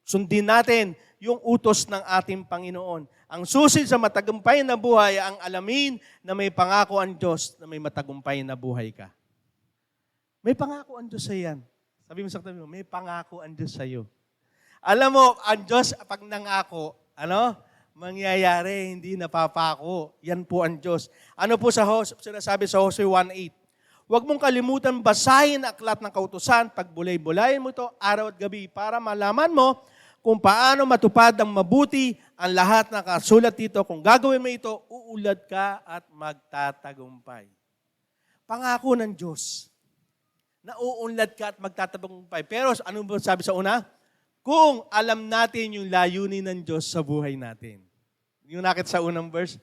Sundin natin yung utos ng ating Panginoon. Ang susi sa matagumpay na buhay, ang alamin na may pangako ang Diyos na may matagumpay na buhay ka. May pangako ang Diyos sa yan. Sabi mo sa katabi mo, may pangako ang Diyos sa iyo. Alam mo, ang Diyos, pag nangako, mangyayari, hindi napapako. Yan po ang Diyos. Ano po sinasabi sa Hosea 1:8? Huwag mong kalimutan basahin ang aklat ng kautusan, pagbulay-bulayin mo ito araw at gabi para malaman mo kung paano matupad ng mabuti ang lahat ng kasulat dito. Kung gagawin mo ito, uulad ka at magtatagumpay. Pangako ng Diyos na uunlad ka at magtatagumpay. Pero ano ba sabi sa una? Kung alam natin yung layunin ng Diyos sa buhay natin. Yung nakit sa unang verse.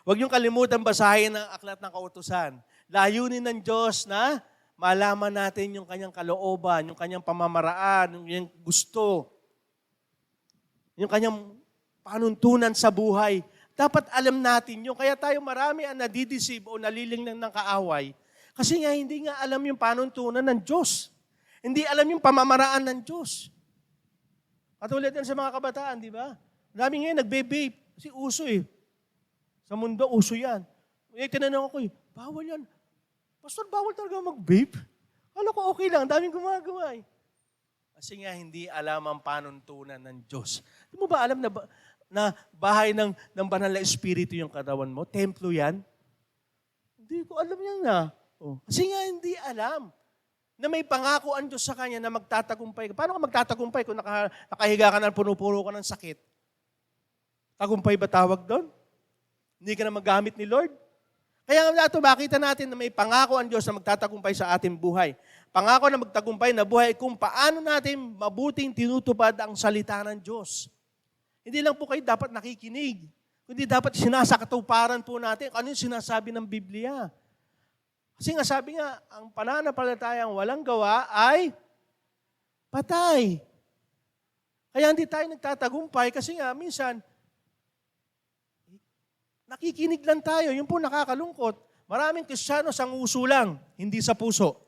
Huwag niyong kalimutan basahin ang aklat ng kautusan. Layunin ng Diyos na malaman natin yung kanyang kalooban, yung kanyang pamamaraan, yung kanyang gusto, yung kanyang panuntunan sa buhay. Dapat alam natin yun. Kaya tayo marami ang nadideceive o naliling ng kaaway. Kasi nga hindi nga alam yung panuntunan ng Diyos. Hindi alam yung pamamaraan ng Diyos. Katulad yan sa mga kabataan, di ba? Dami ngayon nagbe-vape. Kasi uso eh. Sa mundo, uso yan. Tinanong ako bawal yan. Pastor, bawal talaga mag-vape? Kala ko okay lang, daming gumagawa eh. Kasi nga hindi alam ang panuntunan ng Diyos. Di mo ba alam na bahay ng banal na espiritu yung katawan mo? Templo yan? Hindi ko alam yan na. Kasi nga hindi alam na may pangako ang Diyos sa kanya na magtatagumpay ka. Paano ka magtatagumpay kung nakahiga ka na puno-puro ka ng sakit? Tagumpay ba tawag doon? Hindi ka na magamit ni Lord? Kaya nga ito, makita natin na may pangako ang Diyos na magtatagumpay sa ating buhay. Pangako na magtagumpay na buhay kung paano natin mabuting tinutupad ang salita ng Diyos. Hindi lang po kayo dapat nakikinig, kundi dapat sinasakatuparan po natin kung ano yung sinasabi ng Biblia. Kasi nga sabi nga, ang pananampalatayang walang gawa ay patay. Kaya hindi tayo nagtatagumpay kasi nga minsan, nakikinig lang tayo. Yun po nakakalungkot. Maraming Kristiyano sa nguso lang, hindi sa puso.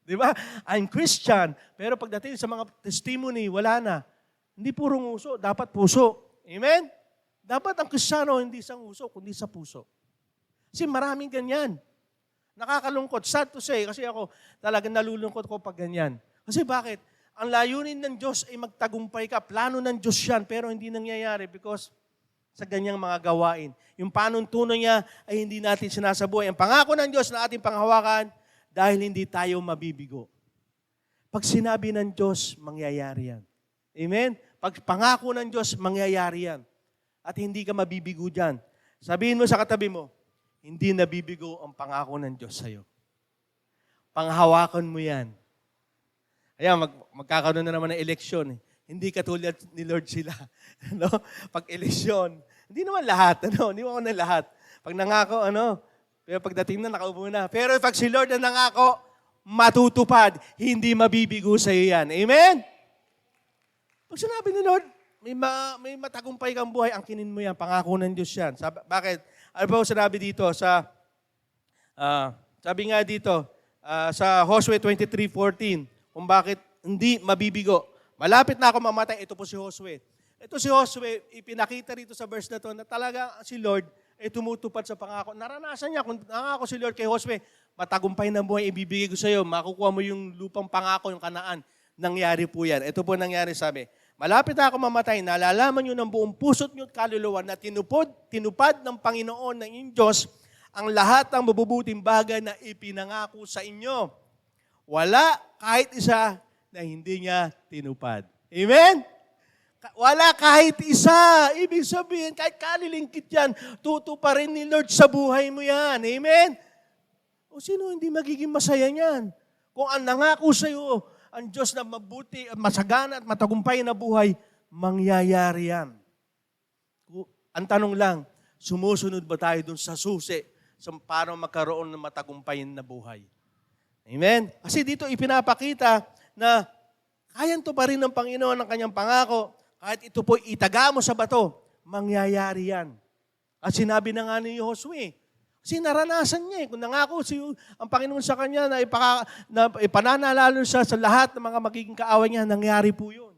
Di ba? I'm Christian, pero pagdating sa mga testimony, wala na. Hindi puro nguso, dapat puso. Amen? Dapat ang Kristiyano hindi sa nguso, kundi sa puso. Kasi maraming ganyan. Nakakalungkot. Sad to say, kasi ako talagang nalulungkot ko pag ganyan. Kasi bakit? Ang layunin ng Diyos ay magtagumpay ka. Plano ng Diyos yan, pero hindi nangyayari because sa ganyang mga gawain. Yung panuntunan niya ay hindi natin sinasabuhay. Ang pangako ng Diyos na ating panghawakan dahil hindi tayo mabibigo. Pag sinabi ng Diyos, mangyayari yan. Amen? Pag pangako ng Diyos, mangyayari yan. At hindi ka mabibigo dyan. Sabihin mo sa katabi mo, hindi nabibigo ang pangako ng Diyos sa'yo. Panghawakan mo yan. Ayan, magkakaroon na naman ng eleksyon. Hindi katulad ni Lord sila. No? Pag eleksyon, hindi naman lahat. Hindi mo na lahat. Pag nangako, pero pagdating na, nakaupo na. Pero pag si Lord na nangako, matutupad. Hindi mabibigo sa iyo yan. Amen? Pag sinabi ni Lord, may matagumpay kang buhay, angkinin mo yan. Pangako ng Diyos yan. Bakit? Ano ba sinabi dito sabi nga dito, sa Joshua 23:14, kung bakit hindi mabibigo. Malapit na ako mamatay, ito po si Josue. Ito si Josue, ipinakita rito sa verse na to na talaga si Lord ay tumutupad sa pangako. Naranasan niya, kung nangako si Lord kay Josue, matagumpay na buhay, ibibigay ko sa iyo, makukuha mo yung lupang pangako, yung Kanaan. Nangyari po yan. Ito po nangyari, sabi. Malapit na ako mamatay, nalalaman nyo ng buong puso't nyo at kaluluwa na tinupad ng Panginoon ng inyong Diyos ang lahat ng mabubuting bagay na ipinangako sa inyo. Wala kahit isa na hindi niya tinupad. Amen? Wala kahit isa. Ibig sabihin, kahit kalilingkit yan, tutuparin ni Lord sa buhay mo yan. Amen? O sino hindi magiging masaya niyan? Kung ang nangako sa iyo, ang Diyos na mabuti, masagana at matagumpay na buhay, mangyayari yan. Ang tanong lang, sumusunod ba tayo dun sa susi para magkaroon ng matagumpay na buhay? Amen? Kasi dito ipinapakita na kayang to pa rin ng Panginoon ang kanyang pangako. Kahit ito po itaga mo sa bato, mangyayari yan. At sinabi na nga ni Josue, Kasi naranasan niya eh. Kung nangako ang Panginoon sa kanya na, ipananalalo siya sa lahat ng mga magiging kaaway niya, nangyari po yun.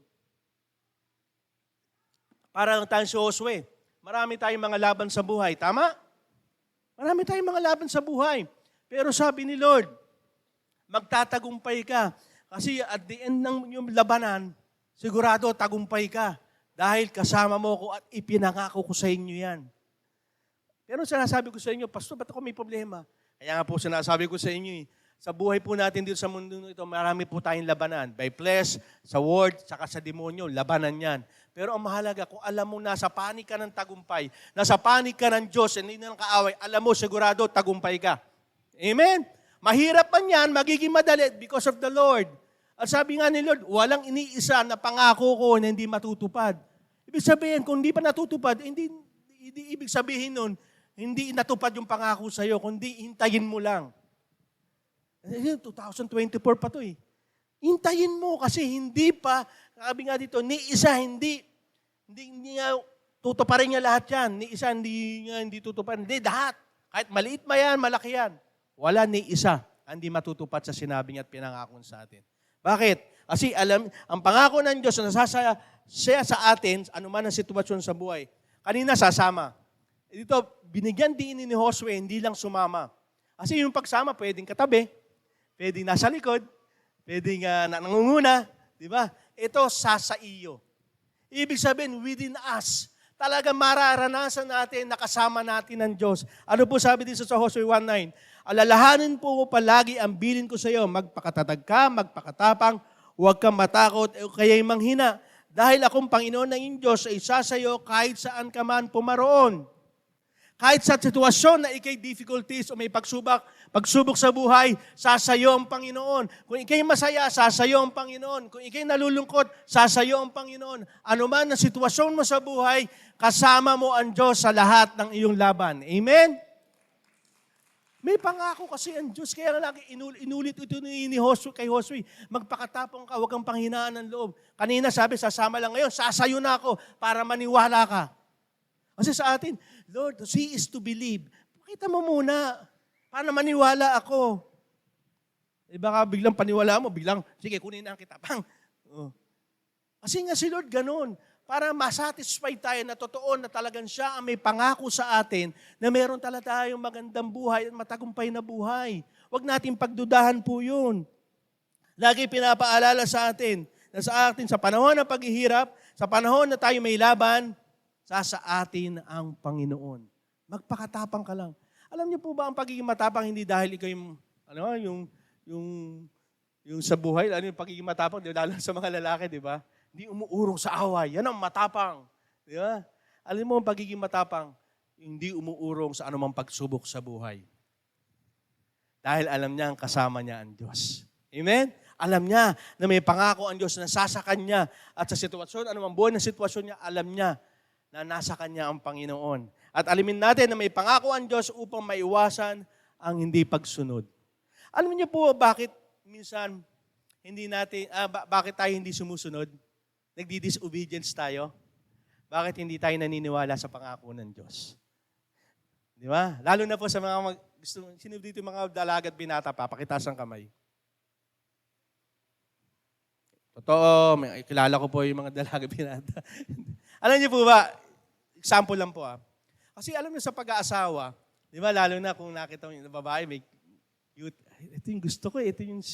Parang tayo si Josue. Marami tayong mga laban sa buhay. Tama? Marami tayong mga laban sa buhay. Pero sabi ni Lord, magtatagumpay ka. Kasi at the end ng yung labanan, sigurado tagumpay ka. Dahil kasama mo ko at ipinangako ko sa inyo yan. Pero sinasabi ko sa inyo, Pastor, ba't ako may problema? Kaya nga po sinasabi ko sa inyo, sa buhay po natin dito sa mundo ito, marami po tayong labanan. By flesh, sa word, saka sa demonyo, labanan yan. Pero ang mahalaga, kung alam mo nasa panig ka ng tagumpay, nasa panig ka ng Diyos, hindi ng kaaway, alam mo sigurado, tagumpay ka. Amen? Mahirap man yan, magiging madali because of the Lord. At sabi nga ni Lord, walang iniisa na pangako ko na hindi matutupad. Ibig sabihin, kung hindi pa natutupad, hindi ibig sabihin nun, hindi natupad yung pangako sa'yo, kundi hintayin mo lang. 2024 pa to eh. Hintayin mo kasi hindi pa, sabi nga dito, ni isa hindi nga tutuparin niya lahat yan. Ni isa hindi tutuparin. Hindi, lahat. Kahit maliit ma yan, malaki yan. Wala ni isa hindi matutupad sa sinabi niya at pinangako sa atin. Bakit? Kasi ang pangako ng Diyos na nasasaya sa atin, anuman ang sitwasyon sa buhay, kanina sasama. Dito, binigyan din ni Josue, hindi lang sumama. Kasi yung pagsama, pwedeng katabi, pwedeng nasa likod, pwedeng nangunguna, di ba? Ito, sa iyo. Ibig sabihin, within us, talaga mararanasan natin, nakasama natin ng Diyos. Ano po sabi dito sa Josue 1:9? Alalahanin po ko palagi ang bilin ko sa iyo, magpakatatag ka, magpakatapang, huwag kang matakot, o kaya'y manghina. Dahil akong Panginoon ng iyong Diyos ay isa sa iyo kahit saan ka man pumaroon. Kahit sa sitwasyon na ikay difficulties o may pagsubok sa buhay, sasayo ang Panginoon. Kung ikay masaya, sasayo ang Panginoon. Kung ikay nalulungkot, sasayo ang Panginoon. Ano man ang sitwasyon mo sa buhay, kasama mo ang Diyos sa lahat ng iyong laban. Amen? May pangako kasi ang Diyos. Kaya lagi inulit ito ni Josue kay Josue. Magpakatapang ka, huwag kang panghinaan ng loob. Kanina sabi, sasama lang ngayon, sasayo na ako para maniwala ka. Kasi sa atin, Lord, see is to believe. Pakita mo muna, paano maniwala ako? Eh baka biglang paniwala mo, biglang, sige, kunin na kita. Pang. Oh. Kasi nga si Lord ganun, para masatisfy tayo na totoo na talagang siya ang may pangako sa atin na meron talaga tayong magandang buhay at matagumpay na buhay. Huwag natin pagdudahan po yun. Lagi pinapaalala sa atin na sa panahon ng paghihirap, sa panahon na tayo may laban, sa atin ang Panginoon. Magpakatapang ka lang. Alam niyo po ba ang pagiging matapang hindi dahil ikaw yung sa buhay, yung pagiging matapang, lalo sa mga lalaki, di ba? Hindi umuurong sa away. Yan ang matapang. Di ba? Alam mo ang pagiging matapang, hindi umuurong sa anumang pagsubok sa buhay. Dahil alam niya ang kasama niya ang Diyos. Amen? Alam niya na may pangako ang Diyos na sasakan niya at sa sitwasyon, anumang buhay na sitwasyon niya, alam niya na nasa Kanya ang Panginoon. At alamin natin na may pangako ang Diyos upang maiwasan ang hindi pagsunod. Alam niyo po bakit minsan bakit tayo hindi sumusunod? Nagdi-disobedience tayo? Bakit hindi tayo naniniwala sa pangako ng Diyos? Di ba? Lalo na po sa mga sino dito yung mga dalaga at binata, papakitaas ang kamay. Totoo, kilala ko po yung mga dalaga at binata. Alam niyo po ba, example lang po Kasi alam niyo sa pag-aasawa, di ba, lalo na kung nakita mo yung babae, may cute, ito yung gusto ko, ito yung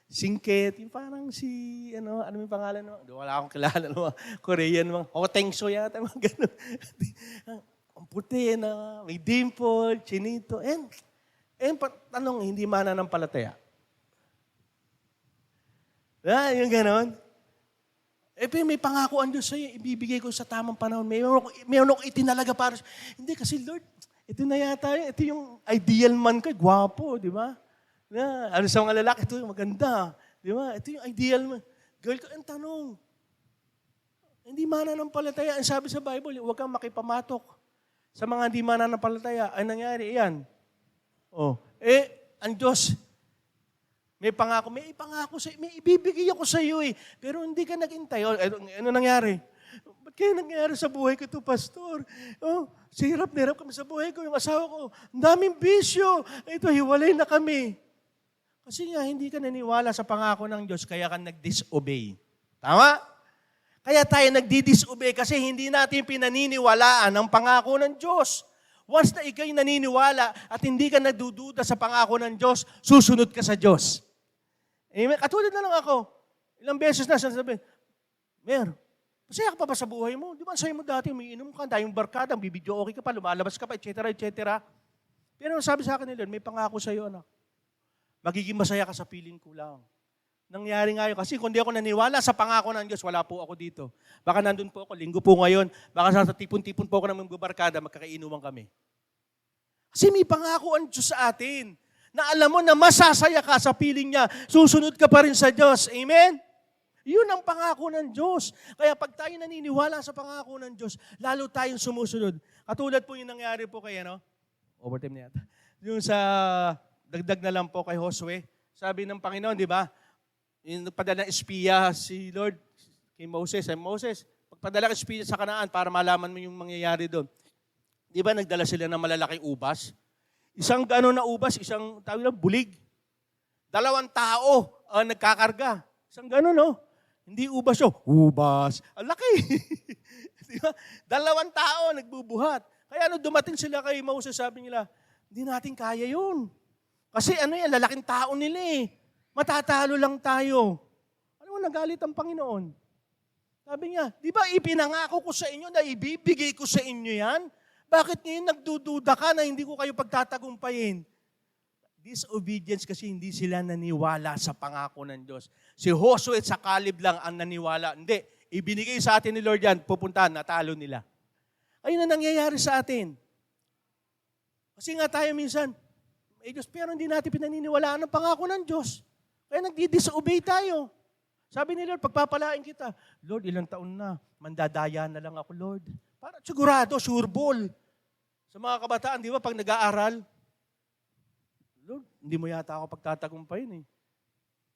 singket, yung parang ano yung pangalan mo? Wala akong kilala, Korean, mga Hotengso yata, mga gano'n. Ang puti na, may dimple, chinito, tanong, hindi mananampalataya. Yung gano'n. May pangako ang Diyos sa'yo, ibibigay ko sa tamang panahon. Mayroon akong itinalaga para hindi, kasi Lord, ito na yata, ito yung ideal man ko, gwapo, di ba? Ano sa mga lalaki, ito yung maganda, di ba? Ito yung ideal man. Girl ko, ang tanong, hindi mananampalataya. Ang sabi sa Bible, huwag kang makipamatok sa mga hindi mananampalataya. Ang nangyari, yan. Ang Diyos, may pangako sa'yo, may ibibigay ako sa'yo Pero hindi ka nag-intay. Ano nangyari? Ba't Ba't kaya nangyayari sa buhay ko ito, Pastor? Oh, hirap na hirap kami sa buhay ko. Yung asawa ko, ang daming bisyo. Ito, hiwalay na kami. Kasi nga, hindi ka naniwala sa pangako ng Diyos, kaya ka nag-disobey. Tama? Kaya tayo nagdi-disobey kasi hindi natin pinaniniwalaan ang pangako ng Diyos. Once na ikaw'y naniniwala at hindi ka nagdududa sa pangako ng Diyos, susunod ka sa Diyos. Amen? Katulad na lang ako. Ilang beses na sasabihin, Mer, masaya ka pa ba sa buhay mo? Di ba sa'yo mo dati, umiinom ka, tayong barkada, bibidyo okay ka pa, lumalabas ka pa, etc., etc. Pero sabi sa akin nila, may pangako sa'yo, anak. Magiging masaya ka sa piling ko lang. Nangyari nga yun. Kasi kung di ako naniwala sa pangako ng Diyos, wala po ako dito. Baka nandun po ako, linggo po ngayon, baka sa tipon-tipon po ako ng mga barkada, magkakainuman kami. Kasi may pangako ang Diyos sa atin, na alam mo na masasaya ka sa piling niya, susunod ka pa rin sa Diyos. Amen? Yun ang pangako ng Diyos. Kaya pag tayo naniniwala sa pangako ng Diyos, lalo tayong sumusunod. Katulad po yung nangyari po kay, overtime na yata. Yung sa, dagdag na lang po kay Josue, sabi ng Panginoon, di ba? Yung nagpadala ng espiya si Lord kay Moses. Moses, pagpadala ng espiya sa Kanaan para malaman mo yung mangyayari doon. Di ba nagdala sila ng malalaking ubas? Isang gano'n na ubas, isang tawag lang, bulig. 2 tao ang nagkakarga. Isang gano'n, no? Hindi ubas yun. Ubas. Ang laki. Di ba? 2 tao nagbubuhat. Kaya dumating sila kay Moses, sabi nila, hindi natin kaya yun. Kasi yan, lalaking tao nila eh. Matatalo lang tayo. Ano mo, nagalit ang Panginoon. Sabi niya, di ba ipinangako ko sa inyo na ibibigay ko sa inyo yan? Bakit ngayon nagdududa ka na hindi ko kayo pagtatagumpayin? Disobedience kasi hindi sila naniwala sa pangako ng Diyos. Si Joshua at sa Caleb lang ang naniwala. Hindi, ibinigay sa atin ni Lord yan, pupuntahan, natalo nila. Ayun na nangyayari sa atin. Kasi nga tayo minsan, Diyos, pero hindi natin pinaniniwalaan ang pangako ng Diyos. Kaya nagdi-disobey tayo. Sabi ni Lord, pagpapalain kita, Lord, ilang taon na, mandadaya na lang ako, Lord. Para sigurado, sure ball. Sa mga kabataan, di ba, pag nag-aaral, Lord, hindi mo yata ako pagtatagumpayin eh.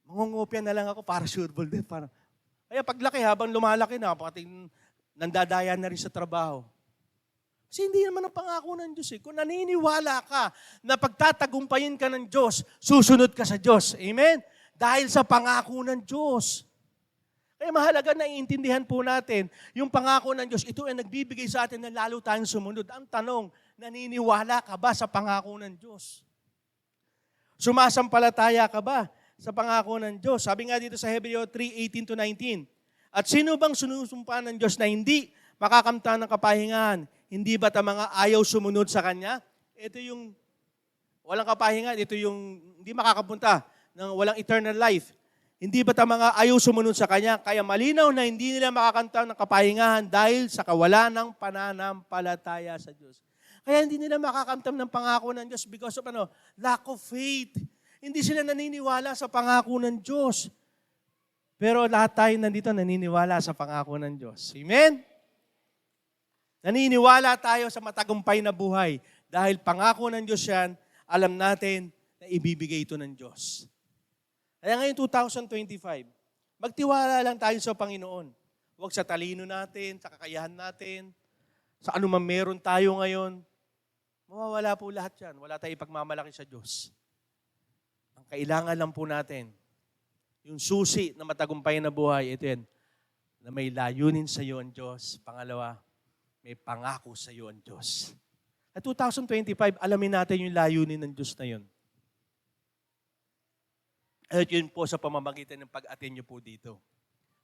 Mangungopia na lang ako para sure ball din. Kaya paglaki, habang lumalaki na, pati nandadaya na rin sa trabaho. Kasi hindi naman ang pangako ng Diyos eh. Kung naniniwala ka na pagtatagumpayin ka ng Diyos, susunod ka sa Diyos. Amen? Dahil sa pangako ng Diyos. Kaya mahalaga na iintindihan po natin, yung pangako ng Diyos, ito ay nagbibigay sa atin na lalo tayong sumunod. Ang tanong, naniniwala ka ba sa pangako ng Diyos? Sumasampalataya ka ba sa pangako ng Diyos? Sabi nga dito sa Hebreo 3:18-19, at sino bang sinusumpa ng Diyos na hindi makakamtan ng kapahingahan? Hindi ba't ang mga ayaw sumunod sa Kanya? Ito yung walang kapahingahan, ito yung hindi makakapunta ng walang eternal life. Hindi ba't ang mga ayaw sumunod sa Kanya? Kaya malinaw na hindi nila makakamtan ng kapahingahan dahil sa kawalan ng pananampalataya sa Diyos. Kaya hindi nila makakamtan ng pangako ng Diyos because of lack of faith. Hindi sila naniniwala sa pangako ng Diyos. Pero lahat tayo nandito naniniwala sa pangako ng Diyos. Amen? Naniniwala tayo sa matagumpay na buhay. Dahil pangako ng Diyos yan, alam natin na ibibigay ito ng Diyos. Kaya ngayon 2025, magtiwala lang tayo sa Panginoon. Huwag sa talino natin, sa kakayahan natin, sa anumang meron tayo ngayon. Mawawala po lahat yan. Wala tayong ipagmamalaki sa Diyos. Ang kailangan lang po natin, yung susi na matagumpay na buhay, ito yan, na may layunin sa iyo ang Diyos. Pangalawa, may pangako sa iyo ang Diyos. At 2025, alamin natin yung layunin ng Diyos na yun. At yun po sa pamamagitan ng pag-attend nyo po dito.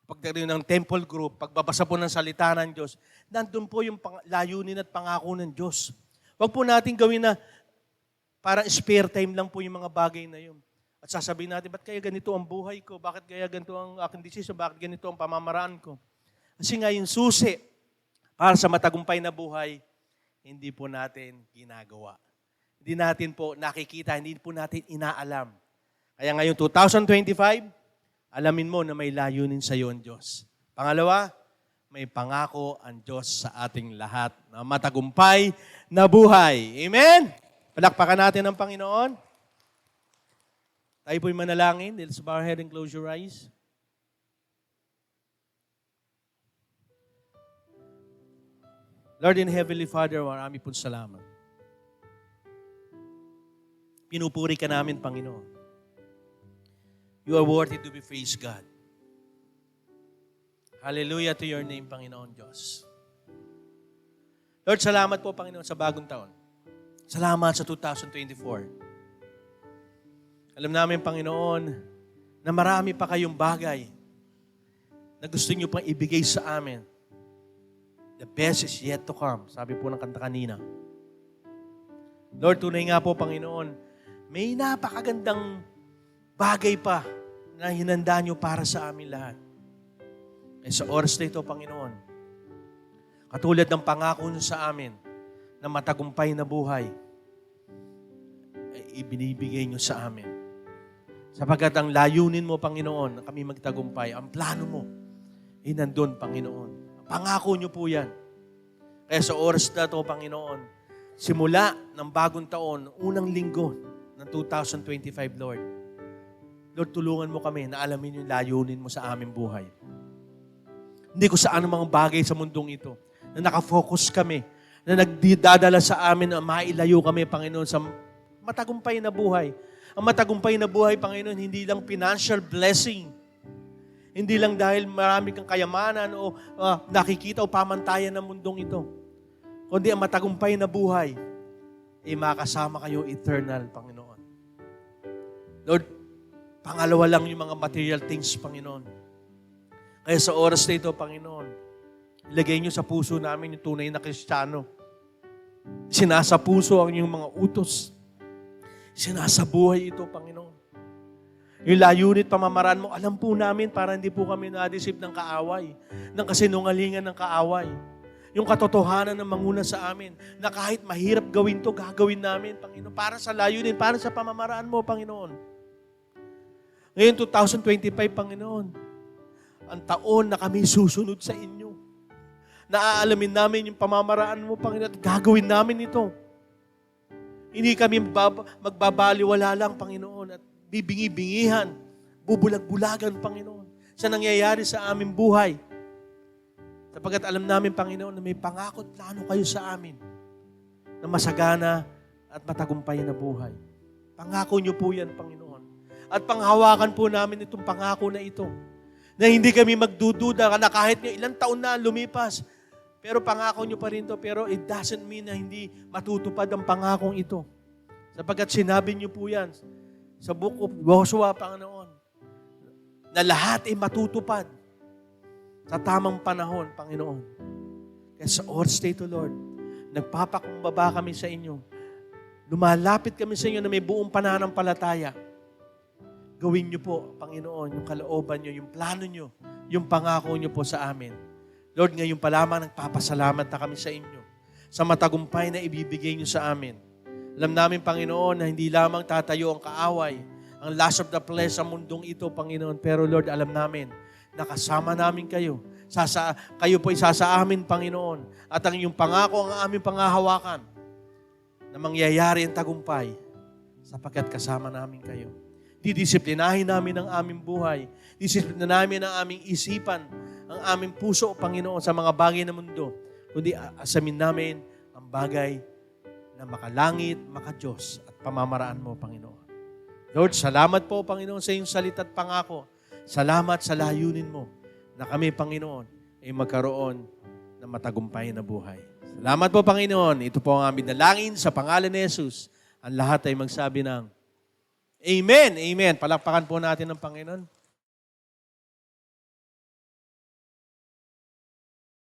Pagdating ng temple group, pagbabasa po ng salita ng Diyos, nandun po yung layunin at pangako ng Diyos. Huwag po natin gawin na parang spare time lang po yung mga bagay na yun. At sasabihin natin, ba't kaya ganito ang buhay ko? Bakit kaya ganito ang aking decision? Bakit ganito ang pamamaraan ko? Kasi nga yung susi para sa matagumpay na buhay, hindi po natin ginagawa. Hindi natin po nakikita, hindi po natin inaalam. Kaya ngayon 2025, alamin mo na may layunin sa iyo ang Diyos. Pangalawa, may pangako ang Diyos sa ating lahat na matagumpay na buhay. Amen? Palakpakan natin ang Panginoon. Tayo po'y manalangin. Let's bow our head and close your eyes. Lord and Heavenly Father, marami pong salamat. Pinupuri ka namin, Panginoon. You are worthy to be praised, God. Hallelujah to your name, Panginoon Diyos. Lord, salamat po, Panginoon, sa bagong taon. Salamat sa 2024. Alam namin, Panginoon, na marami pa kayong bagay na gusto niyo pang ibigay sa amin. The best is yet to come. Sabi po ng kanta kanina. Lord, tunay nga po, Panginoon, may napakagandang bagay pa na hinanda niyo para sa amin lahat. Eh sa oras na ito, Panginoon, katulad ng pangako niyo sa amin na matagumpay na buhay, ay ibinibigay niyo sa amin. Sapagkat ang layunin mo, Panginoon, na kami magtagumpay, ang plano mo, ay nandun, Panginoon. Pangako niyo po yan. Kaya sa oras na ito, Panginoon, simula ng bagong taon, unang linggo ng 2025, Lord, Lord, tulungan mo kami na alamin yung layunin mo sa aming buhay. Hindi ko saan ang mga bagay sa mundong ito na nakafocus kami, na nagdadala sa amin na mailayo kami, Panginoon, sa matagumpay na buhay. Ang matagumpay na buhay, Panginoon, hindi lang financial blessing. Hindi lang dahil marami kang kayamanan o nakikita o pamantayan ng mundong ito. Kundi ang matagumpay na buhay, makasama kayo eternal, Panginoon. Lord, pangalawa lang yung mga material things, Panginoon. Kaya sa oras na ito, Panginoon, ilagay niyo sa puso namin yung tunay na Kristiyano. Sinasa puso ang inyong mga utos. Sinasabuhay ito, Panginoon. Yung layunit, pamamaraan mo, alam po namin para hindi po kami na-deceive ng kaaway, ng kasinungalingan ng kaaway. Yung katotohanan ng manguna sa amin, na kahit mahirap gawin to, gagawin namin, Panginoon, para sa layunin, para sa pamamaraan mo, Panginoon. Ngayon, 2025, Panginoon, ang taon na kami susunod sa inyo. Naaalamin namin yung pamamaraan mo, Panginoon, at gagawin namin ito. Hindi kami magbabaliwala lang, Panginoon, at bibingi-bingihan, bubulag-bulagan, Panginoon, sa nangyayari sa aming buhay. Sapagkat alam namin, Panginoon, na may pangako at plano kayo sa amin na masagana at matagumpay na buhay. Pangako niyo po yan, Panginoon. At panghawakan po namin itong pangako na ito. Na hindi kami magdududa na kahit ilang taon na lumipas. Pero pangako niyo pa rin to. Pero it doesn't mean na hindi matutupad ang pangakong ito. Sapagkat sinabi niyo po yan sa Book of Joshua, Panginoon, na lahat ay matutupad sa tamang panahon, Panginoon. Kaya sa oras na ito, Lord, nagpapakumbaba kami sa inyo. Lumalapit kami sa inyo na may buong pananampalataya. Gawin niyo po, Panginoon, yung kalooban niyo, yung plano niyo, yung pangako niyo po sa amin. Lord, ngayon pa lamang nagpapasalamat na kami sa inyo sa matagumpay na ibibigay niyo sa amin. Alam namin, Panginoon, na hindi lamang tatayo ang kaaway, ang lust of the flesh sa mundong ito, Panginoon. Pero Lord, alam namin, nakasama namin kayo. Kayo po isa sa amin, Panginoon. At ang iyong pangako ang aming pangahawakan na mangyayari ang tagumpay sapagkat kasama namin kayo. Didisiplinahin namin ang aming buhay. Disiplinahin namin ang aming isipan, ang aming puso, Panginoon, sa mga bagay ng mundo. Kundi asamin namin ang bagay na makalangit, makadiyos at pamamaraan mo, Panginoon. Lord, salamat po, Panginoon, sa iyong salita at pangako. Salamat sa layunin mo na kami, Panginoon, ay magkaroon ng matagumpay na buhay. Salamat po, Panginoon. Ito po ang aming dalangin sa pangalan ni Jesus. Ang lahat ay magsabi ng Amen. Amen. Palakpakan po natin ng Panginoon.